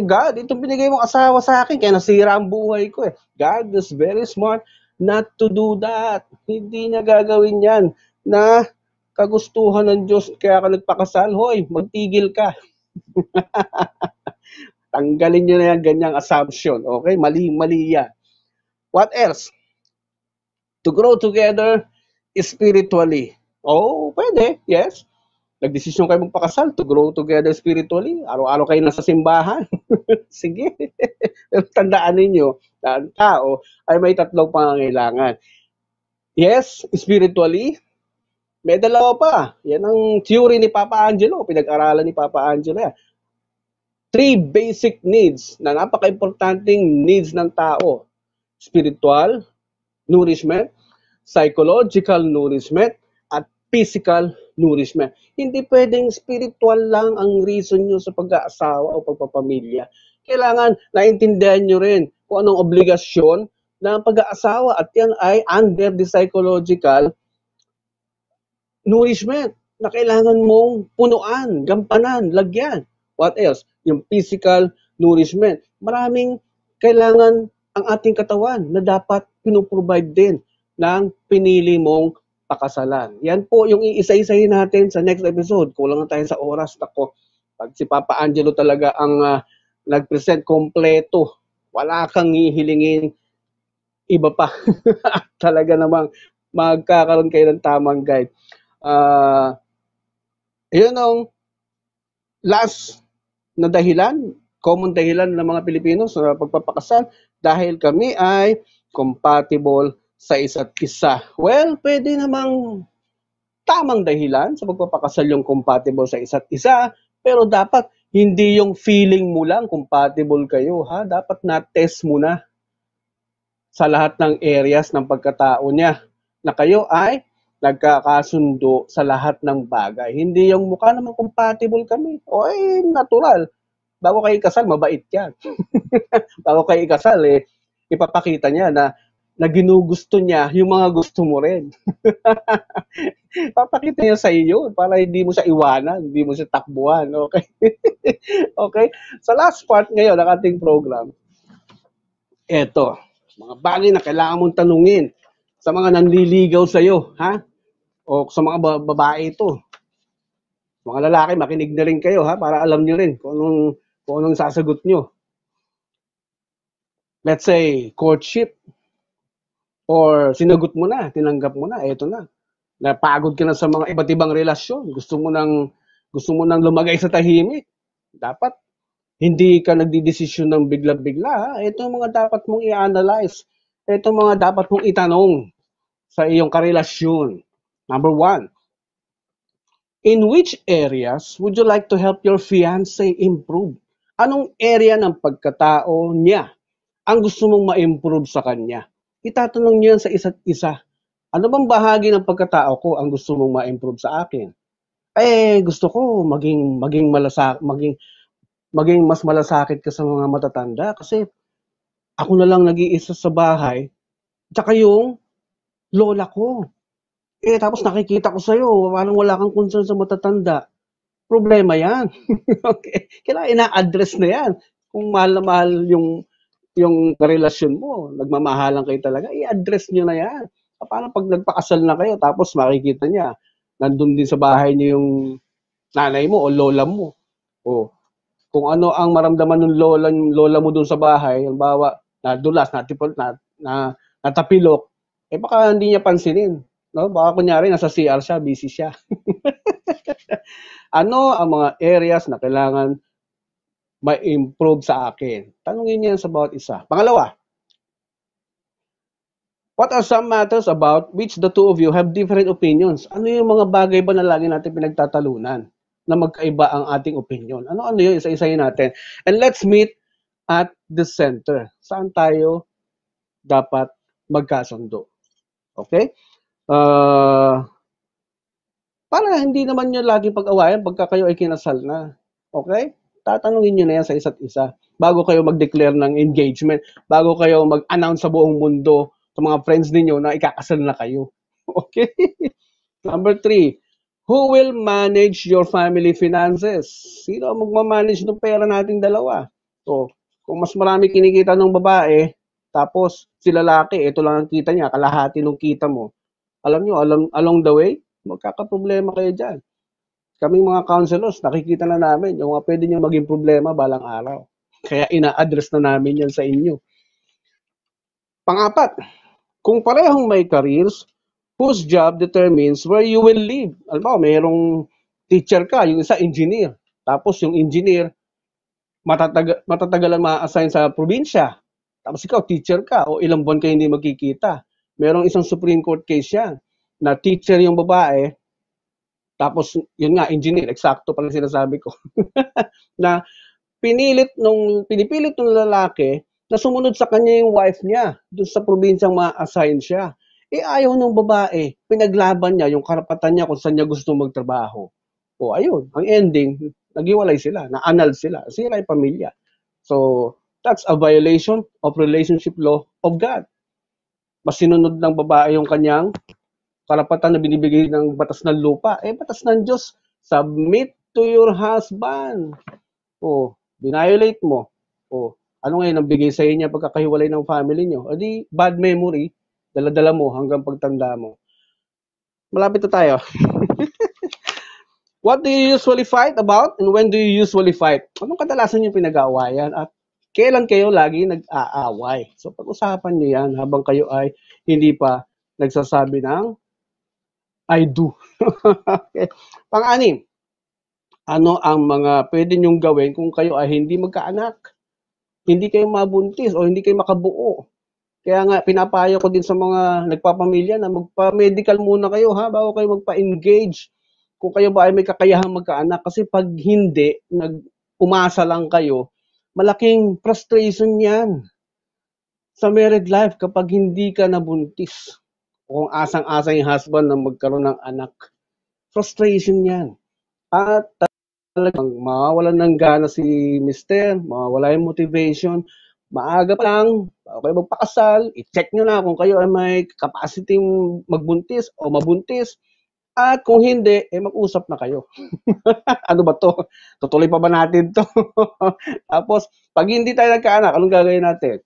God, itong binigay mong asawa sa akin, kaya nasira ang buhay ko God is very smart not to do that. Hindi niya gagawin yan na kagustuhan ng Diyos, kaya ka nagpakasal, hoy, magtigil ka. Tanggalin nyo na yan, ganyang assumption. Okay? Mali yan. What else? To grow together spiritually. Oh, pwede. Yes. Nagdesisyon kayo magpakasal to grow together spiritually. Araw-araw kayo nasa simbahan. Sige. Pero tandaan ninyo na ang tao ay may tatlong pangangailangan. Yes, spiritually. May dalawa pa. Yan ang theory ni Papa Angelo. Pinag-aralan ni Papa Angelo yan. 3 basic needs na napaka-importanting needs ng tao. Spiritual nourishment, psychological nourishment, at physical nourishment. Hindi pwedeng spiritual lang ang reason nyo sa pag-aasawa o pagpapamilya. Kailangan naintindihan nyo rin kung anong obligasyon ng pag-aasawa at yan ay under the psychological nourishment na kailangan mong punuan, gampanan, lagyan. What else? Yung physical nourishment. Maraming kailangan ang ating katawan na dapat pinuprovide din ng pinili mong pakasalan. Yan po yung iisa-isahin natin sa next episode. Kulang na tayo sa oras. Ako, pag si Papa Angelo talaga ang nag-present kompleto, wala kang hihilingin iba pa. Talaga namang magkakaroon kayo ng tamang guide. Yun ang last na dahilan, common dahilan ng mga Pilipino sa pagpapakasal dahil kami ay compatible sa isa't isa. Well, pwede namang tamang dahilan sa pagpapakasal yung compatible sa isa't isa, pero dapat hindi yung feeling mo lang compatible kayo, ha? Dapat na-test mo na sa lahat ng areas ng pagkatao niya na kayo ay nagkakasundo sa lahat ng bagay. Hindi yung mukha naman compatible kami. O natural. Bago kayo ikasal, mabait yan. Bago kayo ikasal, ipapakita niya na ginugusto niya yung mga gusto mo rin. Papakita niya sa iyo para hindi mo siya iwanan, hindi mo siya takbuhan. Okay? Okay? Sa last part ngayon ng ating program, eto, mga bagay na kailangan mong tanungin sa mga nanliligaw sa iyo, ha? O sa mga babae ito. Mga lalaki, makinig na rin kayo, ha? Para alam niyo rin kung anong sasagot niyo. Let's say, courtship. Or sinagot mo na, tinanggap mo na, eto na. Napagod ka na sa mga iba't ibang relasyon. Gusto mo nang lumagay sa tahimik. Dapat hindi ka nagdidesisyon ng bigla-bigla. Ha? Ito ang mga dapat mong i-analyze. Ito ang mga dapat mong itanong sa iyong karelasyon. Number 1, in which areas would you like to help your fiancé improve? Anong area ng pagkatao niya ang gusto mong ma-improve sa kanya? Itatanong niyo yan sa isa't isa. Ano bang bahagi ng pagkatao ko ang gusto mong ma-improve sa akin? Gusto ko maging mas malasakit ka sa mga matatanda kasi ako na lang nag-iisa sa bahay, tsaka yung lola ko. Tapos nakikita ko sa'yo, parang wala kang concern sa matatanda. Problema yan. Okay? Kailangan ina-address na yan. Kung mahal na mahal yung relasyon mo, nagmamahalan kayo talaga, i-address nyo na yan. Paano pag nagpakasal na kayo, tapos makikita niya, nandun din sa bahay niyo yung nanay mo o lola mo. O, kung ano ang maramdaman ng lola mo dun sa bahay, halimbawa, nadulas, natapilok, baka hindi niya pansinin. No? Baka kunyari, nasa CR siya, busy siya. Ano ang mga areas na kailangan ma-improve sa akin? Tanungin niyo sa bawat isa. Pangalawa, what are some matters about which the two of you have different opinions? Ano yung mga bagay ba na lagi natin pinagtatalunan na magkaiba ang ating opinion? Ano yun? Isa-isahin natin. And let's meet at the center. Saan tayo dapat magkasundo? Okay? Para hindi naman nyo lagi pag-awayan pagka kayo ay kinasal na. Okay? Tatanungin nyo na yan sa isa't isa bago kayo mag-declare ng engagement, bago kayo mag-announce sa buong mundo sa mga friends ninyo na ikakasal na kayo. Okay? Number 3, who will manage your family finances? Sino ang magmamanage ng pera nating dalawa? So, kung mas marami kinikita ng babae, tapos si lalaki, ito lang ang kita niya, kalahati ng kita mo. Alam nyo, along the way, magkakaproblema kayo dyan. Kaming mga counselors, nakikita na namin yung mga pwede nyo maging problema balang araw. Kaya ina-address na namin yan sa inyo. Pang-apat, kung parehong may careers, whose job determines where you will live. Alam mo, mayroong teacher ka, yung isa engineer. Tapos yung engineer, matatagalan ma-assign sa probinsya. Tapos ikaw, teacher ka, o ilang buwan kayo hindi magkikita. Merong isang Supreme Court case yan, na teacher yung babae, tapos yun nga, engineer, eksakto pala sinasabi ko, na pinipilit nung lalaki na sumunod sa kanya yung wife niya, doon sa probinsyang ma-assign siya. ayaw ng babae, pinaglaban niya yung karapatan niya kung saan niya gusto magtrabaho. Ayun, ang ending, naghiwalay sila, na-annul sila, sila yung pamilya. So, that's a violation of relationship law of God. Mas sinunod ng babae yung kanyang karapatan na binibigay ng batas ng lupa. Batas ng Diyos, submit to your husband. Binviolate mo. Ano ngayon ang bigay sa inyo pagkakahiwalay ng family nyo? Di bad memory, dala-dala mo hanggang pagtanda mo. Malapit na tayo. What do you usually fight about and when do you usually fight? Anong kadalasan yung pinag-aawayan at kailan kayo lagi nag-aaway? So pag-usapan nyo yan habang kayo ay hindi pa nagsasabi ng I do. Okay. Pang-anim, ano ang mga pwede nyong gawin kung kayo ay hindi magkaanak? Hindi kayo mabuntis o hindi kayo makabuo. Kaya nga, pinapayo ko din sa mga nagpapamilya na magpa-medical muna kayo bago kayo magpa-engage. Kung kayo ba ay may kakayahang magkaanak. Kasi pag hindi, umasa lang kayo, malaking frustration yan sa married life kapag hindi ka nabuntis. O kung asang-asang yung husband na magkaroon ng anak. Frustration yan. At talagang mawawalan ng gana si mister, mawawala yung motivation. Maaga pa lang, bago kayo magpakasal, i-check nyo na kung kayo ay may capacity magbuntis o mabuntis. At kung hindi, mag-usap na kayo. Ano ba to? Tutuloy pa ba natin to? Tapos, pag hindi tayo nagkaanak, anong gagawin natin?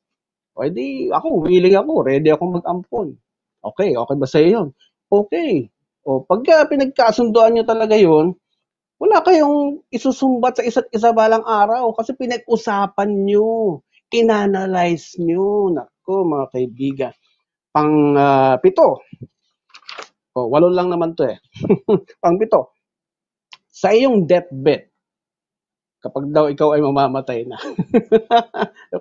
Di ako, willing ako, ready ako mag-ampon. Okay ba sa iyo yun? Okay. Pagka pinagkasunduan nyo talaga yun, wala kayong isusumbat sa isa't isa balang araw kasi pinag-usapan nyo, inanalyze nyo. Nako, mga kaibigan. Pang-pito. 8 lang naman to Pang-7. Sa iyong deathbed, kapag daw ikaw ay mamamatay na.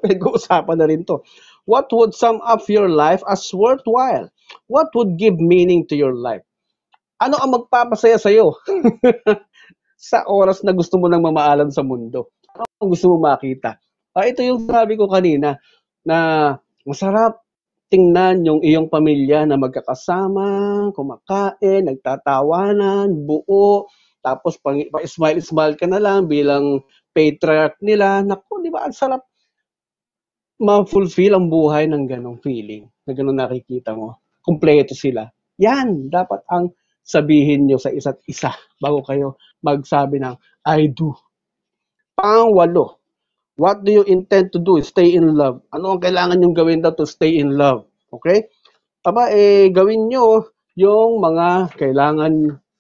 Pinag-uusapan na rin to. What would sum up your life as worthwhile? What would give meaning to your life? Ano ang magpapasaya sa'yo? Sa oras na gusto mo nang mamaalam sa mundo. Ano ang gusto mo makita? Ito yung sabi ko kanina na masarap tingnan yung iyong pamilya na magkakasama, kumakain, nagtatawanan, buo, tapos pa-smile-smile ka na lang bilang patriarch nila. Naku, di ba? Ang sarap ma-fulfill ang buhay ng ganong feeling, na ganong nakikita mo. Kumpleto sila. Yan, dapat ang sabihin nyo sa isa't isa bago kayo magsabi ng I do. Pang-8, what do you intend to do? Stay in love. Ano ang kailangan nyong gawin daw to stay in love? Okay? Gawin nyo yung mga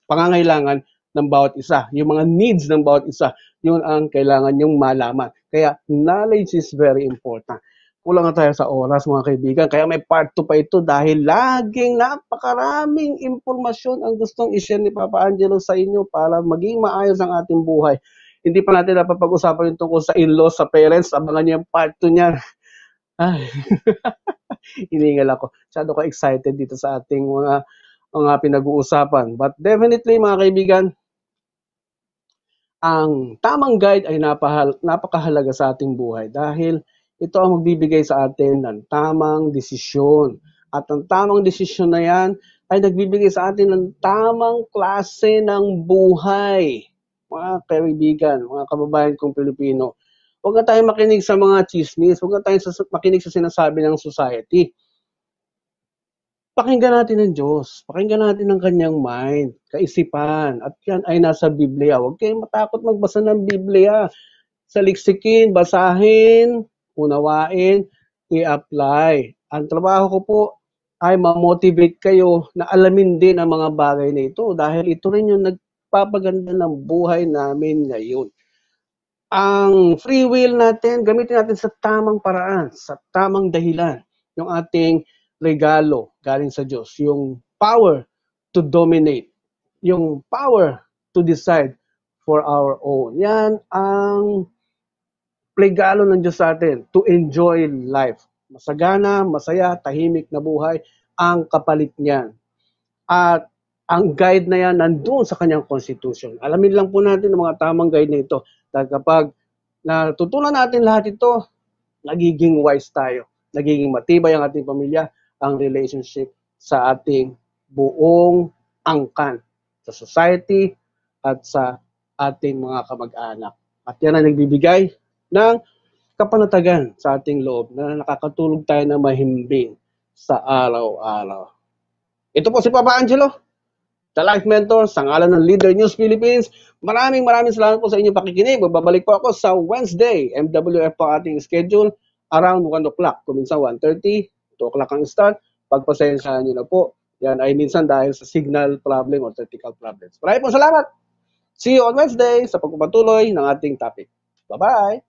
pangangailangan ng bawat isa. Yung mga needs ng bawat isa. Yun ang kailangan nyong malaman. Kaya knowledge is very important. Kulang na tayo sa oras, mga kaibigan. Kaya may part 2 pa ito dahil laging napakaraming impormasyon ang gustong i-share ni Papa Angelo sa inyo para maging maayos ang ating buhay. Hindi pa natin napapag-usapan yung tungkol sa in-law, sa parents. Abangan niyo yung part 2 niyan. Hiningal ako. Masyado ko excited dito sa ating mga pinag-uusapan. But definitely, mga kaibigan, ang tamang guide ay napakahalaga sa ating buhay dahil ito ang magbibigay sa atin ng tamang desisyon. At ang tamang desisyon na yan ay nagbibigay sa atin ng tamang klase ng buhay. Mga kaibigan, mga kababayan kong Pilipino, huwag na tayong makinig sa mga chismis, huwag na tayong makinig sa sinasabi ng society. Pakinggan natin ng Diyos, pakinggan natin ang kanyang mind, kaisipan, at yan ay nasa Biblia. Huwag kayong matakot magbasa ng Biblia. Saliksikin, basahin, unawain, i-apply. Ang trabaho ko po ay ma-motivate kayo na alamin din ang mga bagay na ito dahil ito rin yung nagpapaganda ng buhay namin ngayon. Ang free will natin, gamitin natin sa tamang paraan, sa tamang dahilan. Yung ating regalo galing sa Diyos, yung power to dominate, yung power to decide for our own. Yan ang regalo ng Diyos sa atin, to enjoy life. Masagana, masaya, tahimik na buhay, ang kapalit niyan. At ang guide na yan nandun sa kanyang constitution. Alamin lang po natin ang mga tamang guide na ito. Dahil kapag natutunan natin lahat ito, nagiging wise tayo. Nagiging matibay ang ating pamilya, ang relationship sa ating buong angkan, sa society at sa ating mga kamag-anak. At yan ang nagbibigay ng kapanatagan sa ating loob na nakakatulog tayo na mahimbing sa araw-araw. Ito po si Papa Angelo, the Life Mentor sa ngalan ng Leader News Philippines. Maraming salamat po sa inyong pakikinig. Magbabalik po ako sa Wednesday. MWF po ating schedule around 1 o'clock. Kung minsan 1:30, 2 o'clock ang start. Pagpasensyahan nyo na po. Yan ay minsan dahil sa signal problem or technical problems. Maraming po salamat. See you on Wednesday sa pagpapatuloy ng ating topic. Bye-bye!